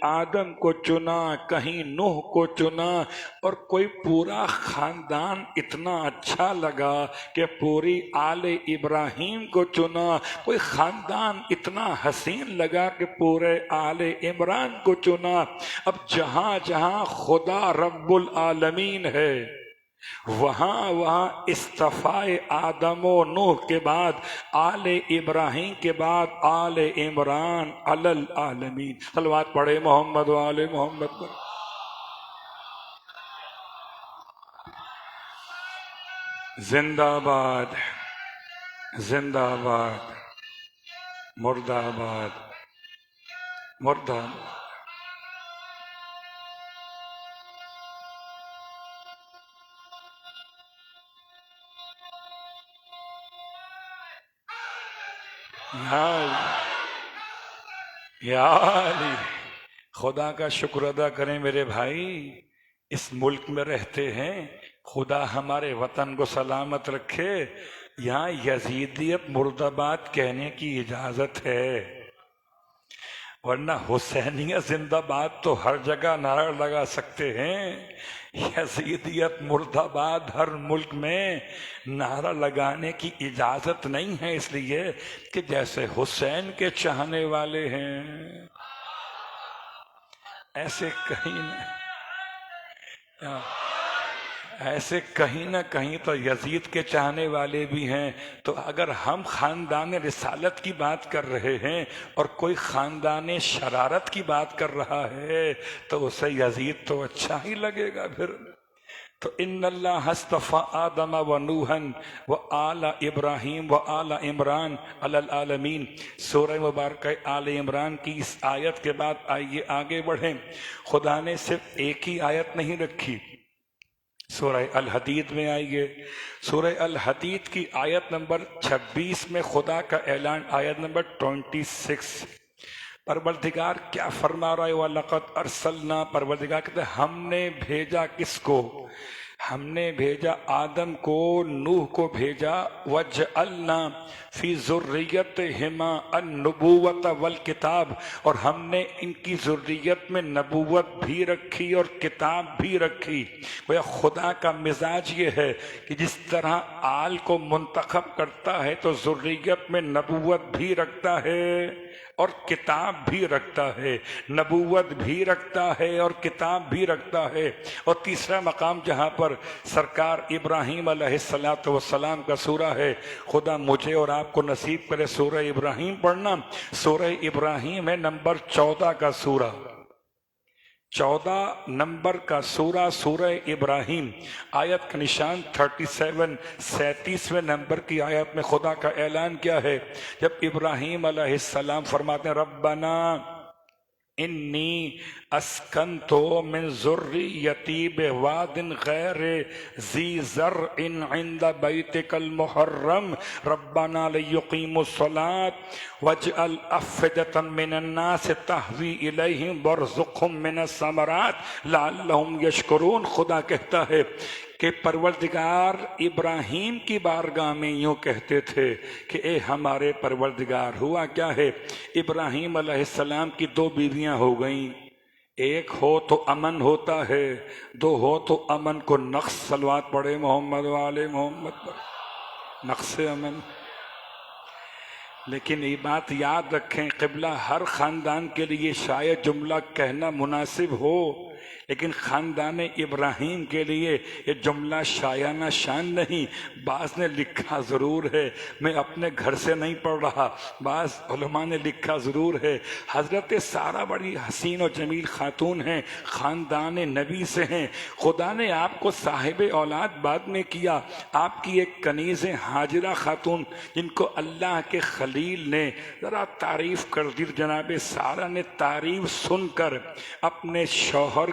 آدم کو چنا، کہیں نوح کو چنا، اور کوئی پورا خاندان اتنا اچھا لگا کہ پوری آل ابراہیم کو چنا، کوئی خاندان اتنا حسین لگا کہ پورے آل عمران کو چنا۔ اب جہاں جہاں خدا رب العالمین ہے وہاں وہاں اصطفاء آدم و نوح کے بعد آل ابراہیم کے بعد آل عمران علی العالمین۔ صلوات پڑھے محمد و آل محمد پر۔ زندہ باد، زندہ باد، مردہ آباد، مردہ آباد۔ یا علی، خدا کا شکر ادا کریں میرے بھائی، اس ملک میں رہتے ہیں، خدا ہمارے وطن کو سلامت رکھے۔ یہاں یزیدیت مرد آباد کہنے کی اجازت ہے، ورنہ حسینیت زندہ باد تو ہر جگہ نعرہ لگا سکتے ہیں، یزیدیت مرد آباد ہر ملک میں نعرہ لگانے کی اجازت نہیں ہے، اس لیے کہ جیسے حسین کے چاہنے والے ہیں ایسے کہیں نہ کہیں تو یزید کے چاہنے والے بھی ہیں۔ تو اگر ہم خاندان رسالت کی بات کر رہے ہیں اور کوئی خاندان شرارت کی بات کر رہا ہے تو اسے یزید تو اچھا ہی لگے گا پھر۔ تو ان اللہ اصطفیٰ آدم و نوحا و آل ابراہیم و آل عمران علی العالمین۔ سورہ مبارکہ آل عمران کی اس آیت کے بعد آئیے آگے بڑھیں۔ خدا نے صرف ایک ہی آیت نہیں رکھی، سورہ الحدید میں آئیے، سورہ الحدید کی آیت نمبر 26 میں خدا کا اعلان، آیت نمبر 26، پروردگار کیا فرما رہا ہے؟ وَلَقَدْ أَرْسَلْنَا، پروردگار کہتے ہیں ہم نے بھیجا کس کو؟ ہم نے بھیجا آدم کو، نوح کو بھیجا، وَجْعَلْنَا فِي ذُرِّيَّتِهِمَا النُّبُوَّةَ وَالْكِتَابَ، اور ہم نے ان کی ذریت میں نبوت بھی رکھی اور کتاب بھی رکھی۔ گویا خدا کا مزاج یہ ہے کہ جس طرح آل کو منتخب کرتا ہے تو ذریت میں نبوت بھی رکھتا ہے اور کتاب بھی رکھتا ہے، نبوت بھی رکھتا ہے اور کتاب بھی رکھتا ہے۔ اور تیسرا مقام جہاں پر سرکار ابراہیم علیہ السلام کا سورہ ہے، خدا مجھے اور آپ کو نصیب کرے سورہ ابراہیم پڑھنا۔ سورہ ابراہیم ہے نمبر 14 کا سورہ، 14 نمبر کا سورہ، سورہ ابراہیم، آیت کا نشان 37، 37ویں نمبر کی آیت میں خدا کا اعلان کیا ہے؟ جب ابراہیم علیہ السلام فرماتے ہیں ربنا انی اسکنت من ذریتی بواد غیر ذی زرع عند بیتک المحرم ربنا لیقیموا الصلاة واجعل افئدة من الناس تہوی الیہم وارزقہم من الثمرات لعلہم یشکرون۔ خدا کہتا ہے کہ پروردگار ابراہیم کی بارگاہ میں یوں کہتے تھے کہ اے ہمارے پروردگار، ہوا کیا ہے؟ ابراہیم علیہ السلام کی 2 بیویاں ہو گئیں، ایک ہو تو امن ہوتا ہے، 2 ہو تو امن کو نقص، صلوات پڑھے محمد و آل محمد پر، نقص امن۔ لیکن یہ بات یاد رکھیں، قبلہ ہر خاندان کے لیے شاید جملہ کہنا مناسب ہو، لیکن خاندان ابراہیم کے لیے یہ جملہ شایانہ شان نہیں۔ بعض نے لکھا ضرور ہے، میں اپنے گھر سے نہیں پڑھ رہا، بعض علماء نے لکھا ضرور ہے، حضرت سارہ بڑی حسین و جمیل خاتون ہیں، خاندان نبی سے ہیں، خدا نے آپ کو صاحب اولاد بعد میں کیا۔ آپ کی ایک کنیز ہاجرہ خاتون جن کو اللہ کے خلیل نے ذرا تعریف کر دی، جناب سارہ نے تعریف سن کر اپنے شوہر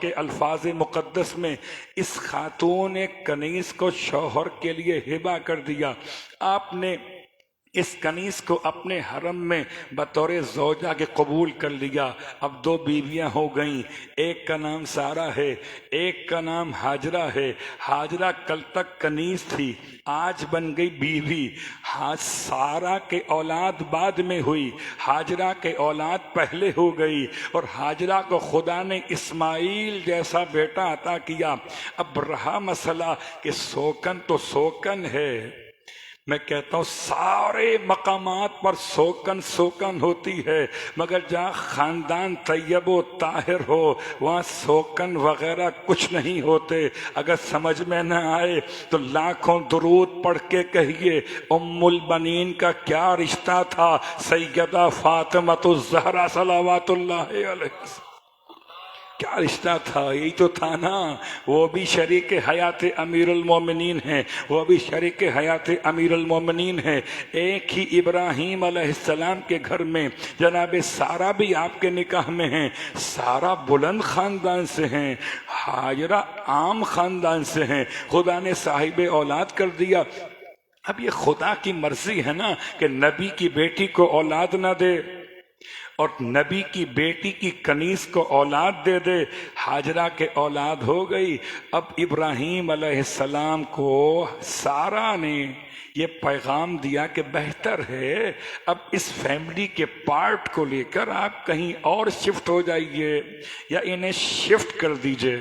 کے الفاظ مقدس میں اس خاتون کنیز کو شوہر کے لیے ہبہ کر دیا۔ آپ نے اس کنیز کو اپنے حرم میں بطور زوجہ کے قبول کر لیا۔ اب 2 بیویاں ہو گئیں، ایک کا نام سارہ ہے، ایک کا نام ہاجرہ ہے۔ ہاجرہ کل تک کنیز تھی، آج بن گئی بیوی۔ سارہ کے اولاد بعد میں ہوئی، ہاجرہ کے اولاد پہلے ہو گئی، اور ہاجرہ کو خدا نے اسماعیل جیسا بیٹا عطا کیا۔ اب رہا مسئلہ کہ سوکن تو سوکن ہے، میں کہتا ہوں سارے مقامات پر سوکن ہوتی ہے، مگر جہاں خاندان طیب و طاہر ہو وہاں سوکن وغیرہ کچھ نہیں ہوتے۔ اگر سمجھ میں نہ آئے تو لاکھوں درود پڑھ کے کہیے ام البنین کا کیا رشتہ تھا سیدہ فاطمۃ الزہرا صلوات اللہ علیہ، کیا رشتہ تھا؟ یہی تو تھا نا، وہ بھی شریک حیات امیر المومنین ہیں، وہ بھی شریک حیات امیر المومنین ہیں۔ ایک ہی ابراہیم علیہ السلام کے گھر میں جناب سارہ بھی آپ کے نکاح میں ہیں۔ سارہ بلند خاندان سے ہیں، ہاجرہ عام خاندان سے ہیں، خدا نے صاحب اولاد کر دیا۔ اب یہ خدا کی مرضی ہے نا کہ نبی کی بیٹی کو اولاد نہ دے اور نبی کی بیٹی کی کنیز کو اولاد دے دے۔ ہاجرہ کے اولاد ہو گئی۔ اب ابراہیم علیہ السلام کو سارہ نے یہ پیغام دیا کہ بہتر ہے اب اس فیملی کے پارٹ کو لے کر آپ کہیں اور شفٹ ہو جائیے یا انہیں شفٹ کر دیجئے۔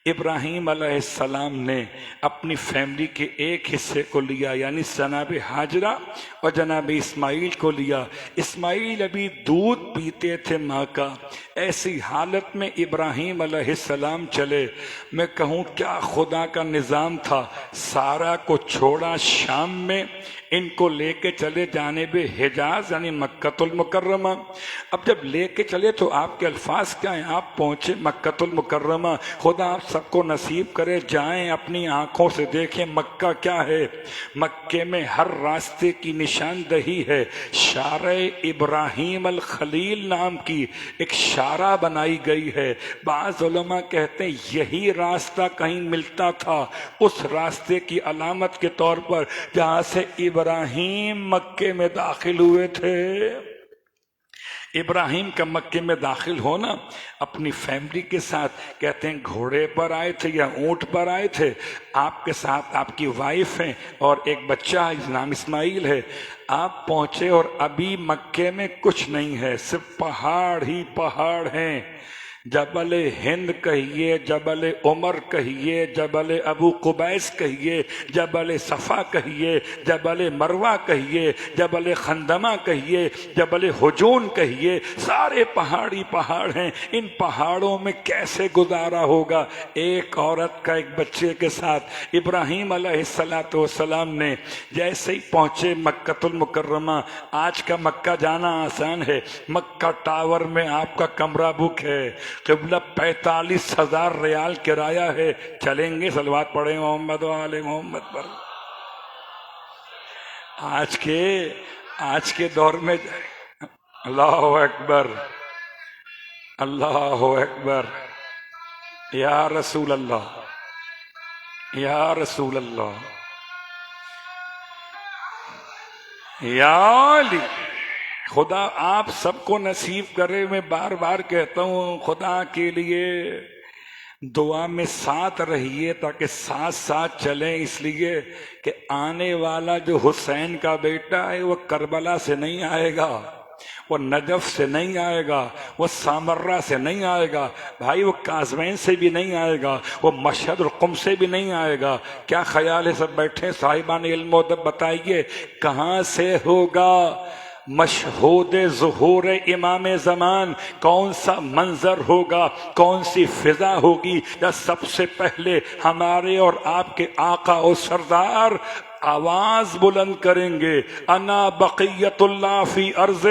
ابراہیم علیہ السلام نے اپنی فیملی کے ایک حصے کو لیا، یعنی جناب ہاجرہ اور جناب اسماعیل کو لیا۔ اسماعیل ابھی دودھ پیتے تھے ماں کا، ایسی حالت میں ابراہیم علیہ السلام چلے۔ میں کہوں کیا خدا کا نظام تھا، سارہ کو چھوڑا شام میں، ان کو لے کے چلے جانب حجاز یعنی مکہ المکرمہ۔ اب جب لے کے چلے تو آپ کے الفاظ کیا ہیں؟ آپ پہنچے مکہ المکرمہ، خدا آپ سب کو نصیب کرے جائیں اپنی آنکھوں سے دیکھیں مکہ کیا ہے۔ مکے میں ہر راستے کی نشاندہی ہے۔ شارع ابراہیم الخلیل نام کی ایک شارع بنائی گئی ہے۔ بعض علماء کہتے ہیں یہی راستہ کہیں ملتا تھا اس راستے کی علامت کے طور پر جہاں سے ابراہیم مکے میں داخل ہوئے تھے۔ ابراہیم کا مکے میں داخل ہونا اپنی فیملی کے ساتھ، کہتے ہیں گھوڑے پر آئے تھے یا اونٹ پر آئے تھے، آپ کے ساتھ آپ کی وائف ہیں اور ایک بچہ ہے نام اسماعیل ہے۔ آپ پہنچے اور ابھی مکے میں کچھ نہیں ہے، صرف پہاڑ ہی پہاڑ ہیں۔ جبل ہند کہیے، جبل عمر کہیے، جبل ابو قبیس کہیے، جبل صفا کہیے، جبل مروہ کہیے، جبل خندمہ کہیے، جبل حجون کہیے، سارے پہاڑی پہاڑ ہیں۔ ان پہاڑوں میں کیسے گزارا ہوگا ایک عورت کا ایک بچے کے ساتھ؟ ابراہیم علیہ السلام نے جیسے ہی پہنچے مکہ المکرمہ، آج کا مکہ جانا آسان ہے، مکہ ٹاور میں آپ کا کمرہ بک ہے، قبلہ 45,000 ریال کرایہ ہے، چلیں گے؟ صلوات پڑھیں محمد و آل محمد پر۔ آج کے دور میں اللہ اکبر، اللہ اکبر، یا رسول اللہ، یا رسول اللہ، یا علی، خدا آپ سب کو نصیب کرے۔ میں بار بار کہتا ہوں خدا کے لیے دعا میں ساتھ رہیے تاکہ ساتھ ساتھ چلیں، اس لیے کہ آنے والا جو حسین کا بیٹا ہے وہ کربلا سے نہیں آئے گا، وہ نجف سے نہیں آئے گا، وہ سامرہ سے نہیں آئے گا بھائی، وہ کاظمین سے بھی نہیں آئے گا، وہ مشہد القم سے بھی نہیں آئے گا۔ کیا خیال ہے؟ سب بیٹھے صاحبان علم و ادب، بتائیے کہاں سے ہوگا؟ مشہود ظہور امام زمان، کون سا منظر ہوگا، کون سی فضا ہوگی یا سب سے پہلے ہمارے اور آپ کے آقا و سردار آواز بلند کریں گے، انا بقیت اللہ فی ارض،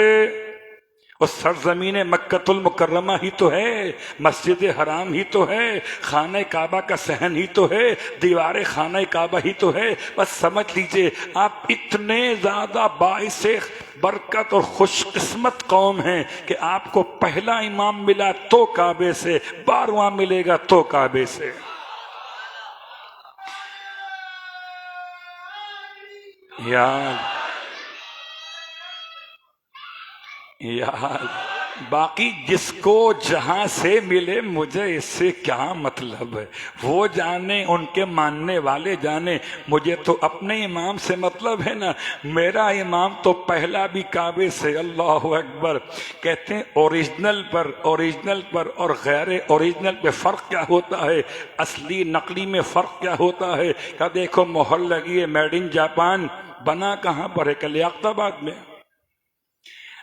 اور سرزمین مکہ المکرمہ ہی تو ہے، مسجد حرام ہی تو ہے، خانہ کعبہ کا صحن ہی تو ہے، دیوار خانہ کعبہ ہی تو ہے۔ بس سمجھ لیجئے آپ اتنے زیادہ باعث برکت اور خوش قسمت قوم ہیں کہ آپ کو پہلا امام ملا تو کعبے سے، 12واں ملے گا تو کعبے سے۔ یا یار باقی جس کو جہاں سے ملے مجھے اس سے کیا مطلب ہے، وہ جانے، ان کے ماننے والے جانے، مجھے تو اپنے امام سے مطلب ہے نا۔ میرا امام تو پہلا بھی کعبے سے، اللہ اکبر۔ کہتے ہیں اوریجنل پر اور غیر اوریجنل پہ فرق کیا ہوتا ہے، اصلی نقلی میں فرق کیا ہوتا ہے؟ کہ دیکھو مہر لگی ہے میڈ ان جاپان، بنا کہاں پر ہے؟ کہ لیاقت آباد میں،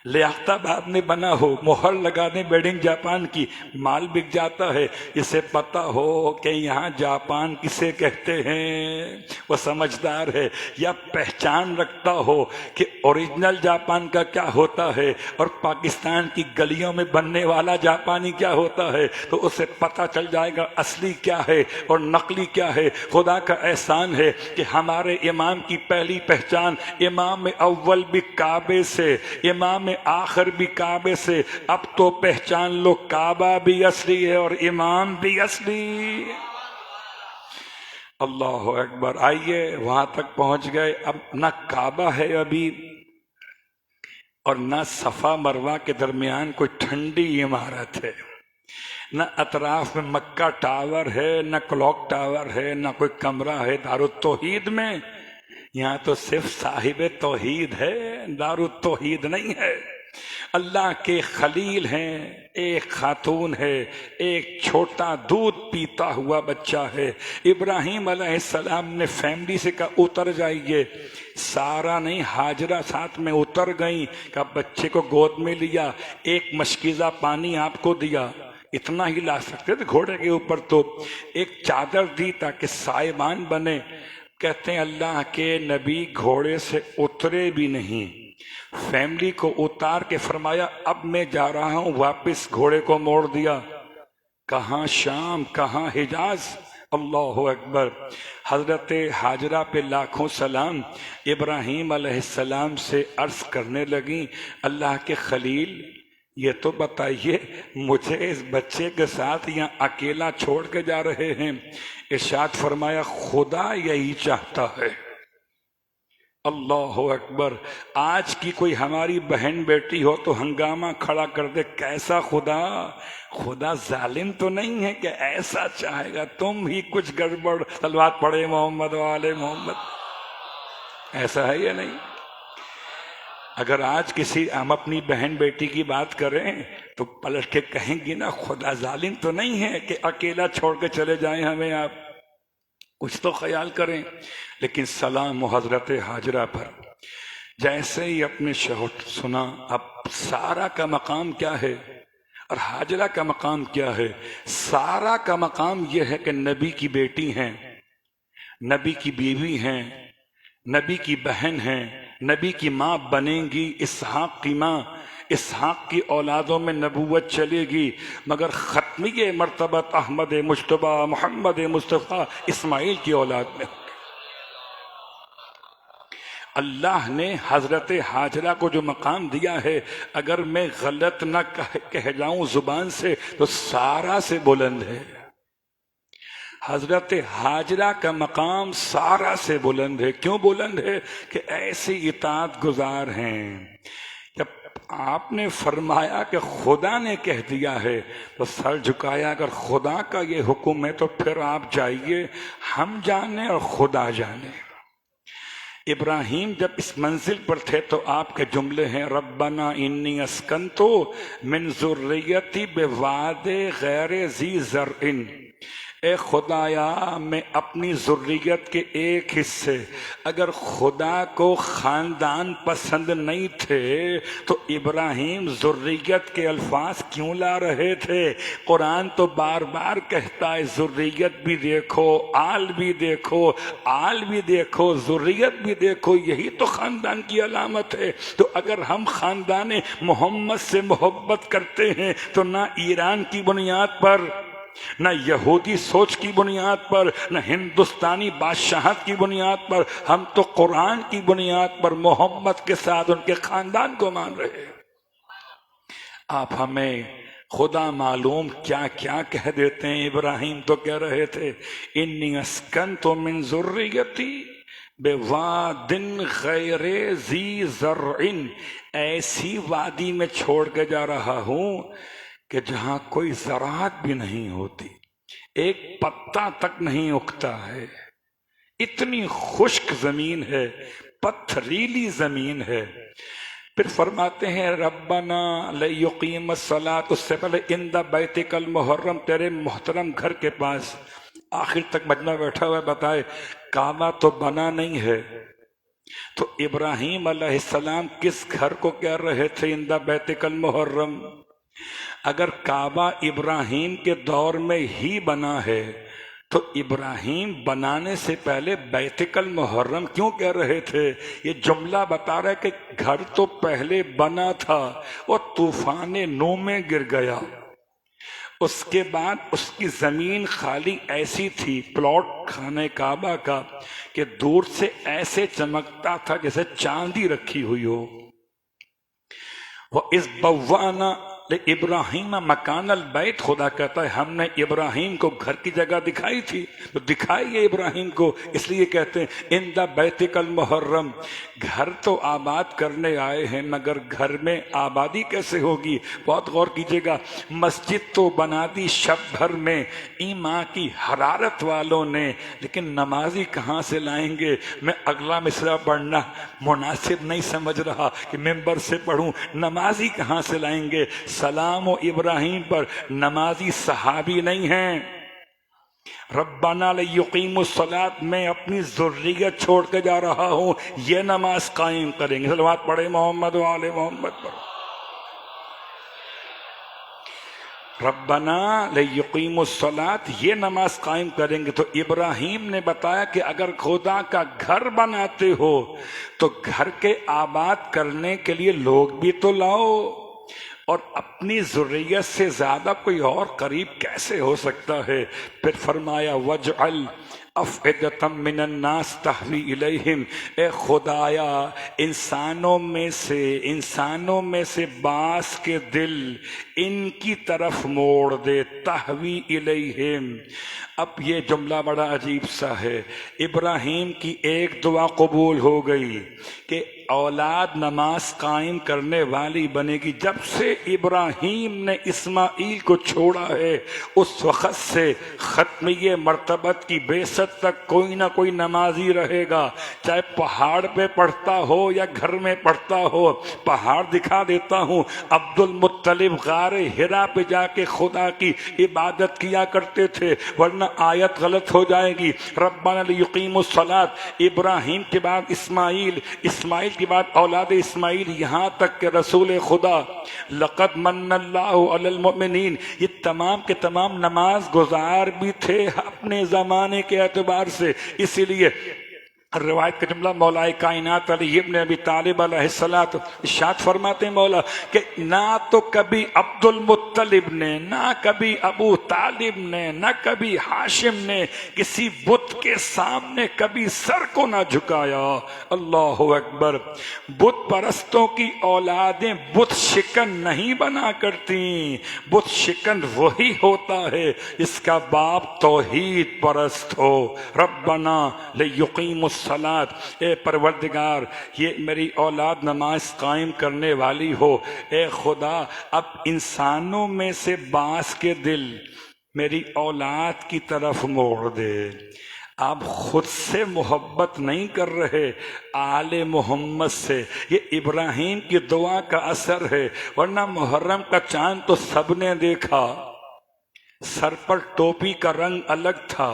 لیاقت آباد میں بنا ہو، مہر لگا دیں میڈ ان جاپان کی، مال بک جاتا ہے۔ اسے پتا ہو کہ یہاں جاپان کسے کہتے ہیں، وہ سمجھدار ہے۔ یا پہچان رکھتا ہو کہ اوریجنل جاپان کا کیا ہوتا ہے اور پاکستان کی گلیوں میں بننے والا جاپانی کیا ہوتا ہے، تو اسے پتا چل جائے گا اصلی کیا ہے اور نقلی کیا ہے۔ خدا کا احسان ہے کہ ہمارے امام کی پہلی پہچان، امام اول بھی کعبے سے، امام آخر بھی کعبے سے۔ اب تو پہچان لو کعبہ بھی اصلی ہے اور امام بھی اصلی۔ اللہ اکبر۔ آئیے وہاں تک پہنچ گئے، اب نہ کعبہ ہے ابھی اور نہ صفا مروہ کے درمیان کوئی ٹھنڈی عمارت ہے، نہ اطراف میں مکہ ٹاور ہے، نہ کلاک ٹاور ہے، نہ کوئی کمرہ ہے دارالتوحید میں۔ یہاں تو صرف صاحب توحید ہے، دارالتوحید نہیں ہے۔ اللہ کے خلیل ہیں، ایک خاتون ہے، ایک چھوٹا دودھ پیتا ہوا بچہ ہے۔ ابراہیم علیہ السلام نے فیملی سے کہا اتر جائیے، سارا نہیں ہاجرہ ساتھ میں اتر گئیں، کہ بچے کو گود میں لیا، ایک مشکیزہ پانی آپ کو دیا، اتنا ہی لا سکتے تھے گھوڑے کے اوپر، تو ایک چادر دی تاکہ سائبان بنے۔ کہتے ہیں اللہ کے نبی گھوڑے سے اترے بھی نہیں، فیملی کو اتار کے فرمایا اب میں جا رہا ہوں واپس، گھوڑے کو موڑ دیا۔ کہاں شام، کہاں حجاز، اللہ اکبر۔ حضرت ہاجرہ پہ لاکھوں سلام، ابراہیم علیہ السلام سے عرض کرنے لگیں اللہ کے خلیل یہ تو بتائیے مجھے اس بچے کے ساتھ یہاں اکیلا چھوڑ کے جا رہے ہیں؟ ارشاد فرمایا خدا یہی چاہتا ہے۔ اللہ اکبر۔ آج کی کوئی ہماری بہن بیٹی ہو تو ہنگامہ کھڑا کر دے، کیسا خدا؟ خدا ظالم تو نہیں ہے کہ ایسا چاہے گا تم ہی کچھ گڑبڑ، صلوات پڑھے محمد وآل محمد، ایسا ہے یا نہیں؟ اگر آج کسی ہم اپنی بہن بیٹی کی بات کریں تو پلٹ کے کہیں گی نا خدا ظالم تو نہیں ہے کہ اکیلا چھوڑ کے چلے جائیں ہمیں، آپ کچھ تو خیال کریں۔ لیکن سلام و حضرت ہاجرہ پر، جیسے ہی اپنے شوہر سنا، اب سارا کا مقام کیا ہے اور ہاجرہ کا مقام کیا ہے؟ سارا کا مقام یہ ہے کہ نبی کی بیٹی ہیں، نبی کی بیوی ہیں، نبی کی بہن ہیں، نبی کی ماں بنیں گی، اسحاق کی ماں، اسحاق کی اولادوں میں نبوت چلے گی، مگر ختمی مرتبت احمد مجتبی محمد مصطفیٰ اسماعیل کی اولاد میں ہوگی۔ اللہ نے حضرت ہاجرہ کو جو مقام دیا ہے، اگر میں غلط نہ کہہ جاؤں زبان سے تو سارا سے بلند ہے۔ حضرت ہاجرہ کا مقام سارا سے بلند ہے۔ کیوں بلند ہے؟ کہ ایسی اطاعت گزار ہیں۔ جب آپ نے فرمایا کہ خدا نے کہہ دیا ہے تو سر جھکایا، اگر خدا کا یہ حکم ہے تو پھر آپ جائیے، ہم جانے اور خدا جانے۔ ابراہیم جب اس منزل پر تھے تو آپ کے جملے ہیں ربنا انی اسکنتو من ذریتی بواد غیر ذی زرع، اے خدایا میں اپنی ذریت کے ایک حصے، اگر خدا کو خاندان پسند نہیں تھے تو ابراہیم ذریت کے الفاظ کیوں لا رہے تھے؟ قرآن تو بار بار کہتا ہے ذریت بھی دیکھو، آل بھی دیکھو، آل بھی دیکھو، ذریت بھی دیکھو، یہی تو خاندان کی علامت ہے۔ تو اگر ہم خاندان محمد سے محبت کرتے ہیں تو نہ ایران کی بنیاد پر، نہ یہودی سوچ کی بنیاد پر، نہ ہندوستانی بادشاہت کی بنیاد پر، ہم تو قرآن کی بنیاد پر محمد کے ساتھ ان کے خاندان کو مان رہے ہیں۔ آپ ہمیں خدا معلوم کیا کیا کہہ دیتے ہیں۔ ابراہیم تو کہہ رہے تھے انی اسکنت من ذریتی، بوادن غیر ذی زرع، ایسی وادی میں چھوڑ کے جا رہا ہوں کہ جہاں کوئی زراعت بھی نہیں ہوتی، ایک پتا تک نہیں اگتا ہے، اتنی خشک زمین ہے، پتھریلی زمین ہے۔ پھر فرماتے ہیں ربنا لیقیم الصلاۃ، اس سے پہلے عند بیتک المحرم، تیرے محترم گھر کے پاس، آخر تک مجمع بیٹھا ہوا بتائے کعبہ تو بنا نہیں ہے، تو ابراہیم علیہ السلام کس گھر کو کہہ رہے تھے عند بیتک المحرم؟ اگر کعبہ ابراہیم کے دور میں ہی بنا ہے تو ابراہیم بنانے سے پہلے بیتک المحرم کیوں کہہ رہے تھے؟ یہ جملہ بتا رہا ہے کہ گھر تو پہلے بنا تھا اور طوفان نوح میں گر گیا، اس کے بعد اس کی زمین خالی ایسی تھی، پلاٹ خانہ کعبہ کا، کہ دور سے ایسے چمکتا تھا جیسے چاندی رکھی ہوئی ہو۔ وَإِذْ بَوَّأْنَا لِإِبْرَاهِيمَ مَكَانَ الْبَيْتِ، خدا کہتا ہے ہم نے ابراہیم کو گھر کی جگہ دکھائی تھی، تو دکھائی ہے ابراہیم کو، اس لیے کہتے ہیں عند بیتک المحرم، گھر تو آباد کرنے آئے ہیں مگر گھر میں آبادی کیسے ہوگی؟ بہت غور کیجئے گا، مسجد تو بنا دی شب بھر میں ایمان کی حرارت والوں نے، لیکن نمازی کہاں سے لائیں گے؟ میں اگلا مصرع پڑھنا مناسب نہیں سمجھ رہا کہ ممبر سے پڑھوں، نمازی کہاں سے لائیں گے؟ سلام و ابراہیم پر نمازی صحابی نہیں ہیں۔ ربنا لیقیموا الصلاۃ، میں اپنی ذریت چھوڑ کے جا رہا ہوں، یہ نماز قائم کریں گے۔ صلوات پڑھے محمد و آل محمد پر۔ ربنا لیقیموا الصلاۃ، یہ نماز قائم کریں گے۔ تو ابراہیم نے بتایا کہ اگر خدا کا گھر بناتے ہو تو گھر کے آباد کرنے کے لیے لوگ بھی تو لاؤ، اور اپنی ذریت سے زیادہ کوئی اور قریب کیسے ہو سکتا ہے؟ پھر فرمایا وَاجْعَلْ أَفْئِدَةً مِّنَ النَّاسِ تَهْوِي إِلَيْهِمْ، اے خدایا انسانوں میں سے بعض کے دل ان کی طرف موڑ دے، تہوی الیہم۔ اب یہ جملہ بڑا عجیب سا ہے، ابراہیم کی ایک دعا قبول ہو گئی کہ اولاد نماز قائم کرنے والی بنے گی۔ جب سے ابراہیم نے اسماعیل کو چھوڑا ہے اس وقت سے ختمیہ مرتبت کی بعثت تک کوئی نہ کوئی نمازی رہے گا، چاہے پہاڑ پہ پڑھتا ہو یا گھر میں پڑھتا ہو۔ پہاڑ دکھا دیتا ہوں، عبد المطلب غار ہرا پہ جا کے خدا کی عبادت کیا کرتے تھے، ورنہ آیت غلط ہو جائے گی۔ ربنا لیقیموا الصلاۃ، ابراہیم کے بعد اسماعیل، اسماعیل کے بعد اولاد اسماعیل، یہاں تک کہ رسول خدا لقد من اللہ علی المؤمنین، یہ تمام کے تمام نماز گزار بھی تھے اپنے زمانے کے اعتبار سے۔ اسی لیے روایت کا جملہ مولا کائنات علی ابن ابی طالب علیہ الصلوۃ ارشاد فرماتے ہیں مولا کہ نہ تو کبھی عبد المطلب نے، نہ کبھی ابو طالب نے، نہ کبھی ہاشم نے کسی بت کے سامنے کبھی سر کو نہ جھکایا۔ اللہ اکبر۔ بت پرستوں کی اولادیں بت شکن نہیں بنا کرتی، بت شکن وہی ہوتا ہے جس کا باپ توحید پرست ہو۔ ربنا لیقیم الصلاۃ، اے پروردگار یہ میری اولاد نماز قائم کرنے والی ہو، اے خدا اب انسانوں میں سے بعض کے دل میری اولاد کی طرف موڑ دے۔ آپ خود سے محبت نہیں کر رہے، آل محمد سے۔ یہ ابراہیم کی دعا کا اثر ہے، ورنہ محرم کا چاند تو سب نے دیکھا، سر پر ٹوپی کا رنگ الگ تھا،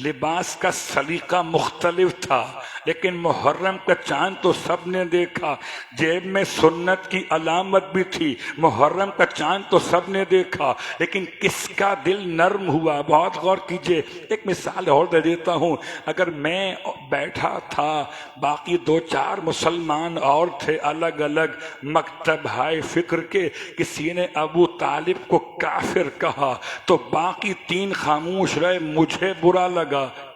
لباس کا سلیقہ مختلف تھا، لیکن محرم کا چاند تو سب نے دیکھا۔ جیب میں سنت کی علامت بھی تھی، محرم کا چاند تو سب نے دیکھا، لیکن کس کا دل نرم ہوا؟ بہت غور کیجئے۔ ایک مثال اور دے دیتا ہوں، اگر میں بیٹھا تھا، باقی دو چار مسلمان اور تھے الگ الگ مکتب ہائے فکر کے، کسی نے ابو طالب کو کافر کہا تو باقی تین خاموش رہے، مجھے برا لگا۔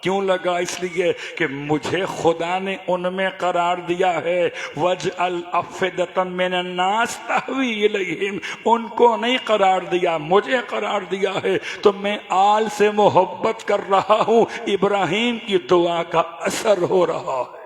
کیوں لگا؟ اس لیے کہ مجھے خدا نے ان میں قرار دیا ہے، وَاجْعَلْ أَفْئِدَةً مِّنَ النَّاسِ تَهْوِي إِلَيْهِمْ، ان کو نہیں قرار دیا، مجھے قرار دیا ہے، تو میں آل سے محبت کر رہا ہوں۔ ابراہیم کی دعا کا اثر ہو رہا ہے۔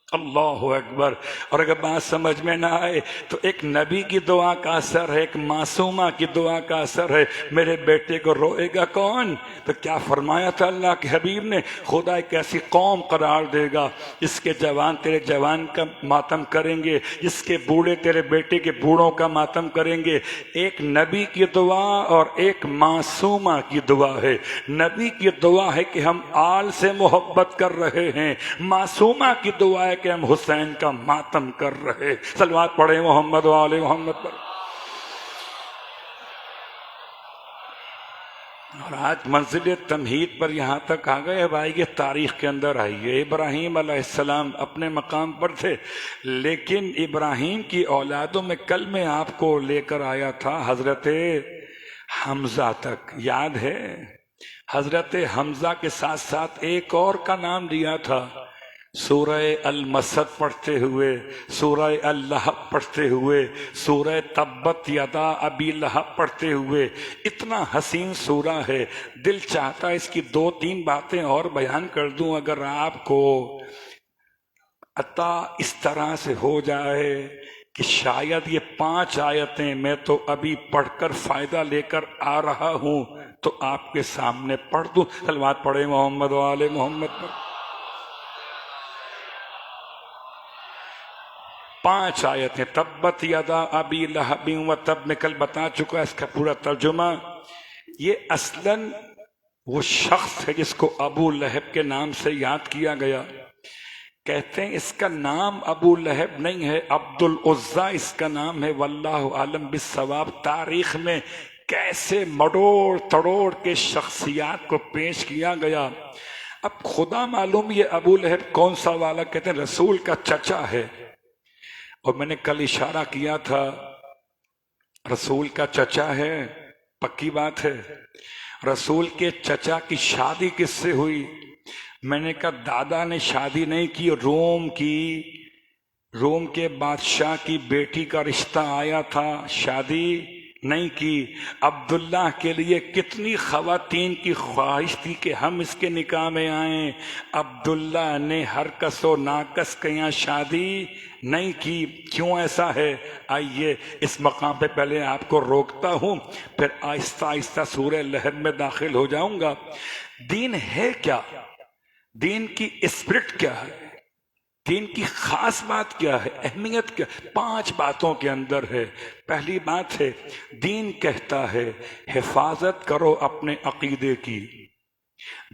اللہ اکبر۔ اور اگر بات سمجھ میں نہ آئے تو ایک نبی کی دعا کا اثر ہے، ایک معصومہ کی دعا کا اثر ہے، میرے بیٹے کو روئے گا کون؟ تو کیا فرمایا تھا اللہ کے حبیب نے؟ خدا ایک ایسی قوم قرار دے گا جس کے جوان تیرے جوان کا ماتم کریں گے، جس کے بوڑھے تیرے بیٹے کے بوڑھوں کا ماتم کریں گے۔ ایک نبی کی دعا اور ایک معصومہ کی دعا ہے۔ نبی کی دعا ہے کہ ہم آل سے محبت کر رہے ہیں، معصومہ کی دعا ہے کہ ہم حسین کا ماتم کر رہے۔ صلوات پڑھیں محمد و آل محمد پر۔ اور آج منزل تمہید پر یہاں تک آ گئے۔ اب آئیے تاریخ کے اندر آئیے۔ ابراہیم علیہ السلام اپنے مقام پر تھے، لیکن ابراہیم کی اولادوں میں کل میں آپ کو لے کر آیا تھا حضرت حمزہ تک، یاد ہے؟ حضرت حمزہ کے ساتھ ساتھ ایک اور کا نام دیا تھا، سورہ المسد پڑھتے ہوئے، سورہ اللہب پڑھتے ہوئے، سورہ تبت یدا ابی لہب پڑھتے ہوئے۔ اتنا حسین سورہ ہے، دل چاہتا ہے اس کی 2-3 باتیں اور بیان کر دوں، اگر آپ کو عطا اس طرح سے ہو جائے کہ شاید یہ 5 آیتیں میں تو ابھی پڑھ کر فائدہ لے کر آ رہا ہوں تو آپ کے سامنے پڑھ دوں۔ صلوات پڑھے محمد و آل محمد پر۔ 5 آیتیں، تبت یدا ابی لہب وتب، میں کل بتا چکا اس کا پورا ترجمہ۔ یہ اصلاً وہ شخص ہے جس کو ابو لہب کے نام سے یاد کیا گیا۔ کہتے ہیں اس کا نام ابو لہب نہیں ہے، عبد العزیٰ اس کا نام ہے، واللہ عالم بالصواب۔ تاریخ میں کیسے مڑوڑ تڑوڑ کے شخصیات کو پیش کیا گیا، اب خدا معلوم یہ ابو لہب کون سا والا۔ کہتے ہیں رسول کا چچا ہے، اور میں نے کل اشارہ کیا تھا رسول کا چچا ہے، پکی بات ہے۔ رسول کے چچا کی شادی کس سے ہوئی؟ میں نے کہا دادا نے شادی نہیں کی، روم کے بادشاہ کی بیٹی کا رشتہ آیا تھا، شادی نہیں کی۔ عبداللہ کے لیے کتنی خواتین کی خواہش تھی کہ ہم اس کے نکاح میں آئیں، عبداللہ نے ہر کس و ناکس کے یہاں شادی نہیں کی۔ کیوں ایسا ہے؟ آئیے اس مقام پہ پہلے آپ کو روکتا ہوں، پھر آہستہ آہستہ سورہ لہب میں داخل ہو جاؤں گا۔ دین ہے کیا؟ دین کی اسپرٹ کیا ہے؟ دین کی خاص بات کیا ہے؟ اہمیت کیا؟ 5 باتوں کے اندر ہے۔ پہلی بات ہے، دین کہتا ہے حفاظت کرو اپنے عقیدے کی،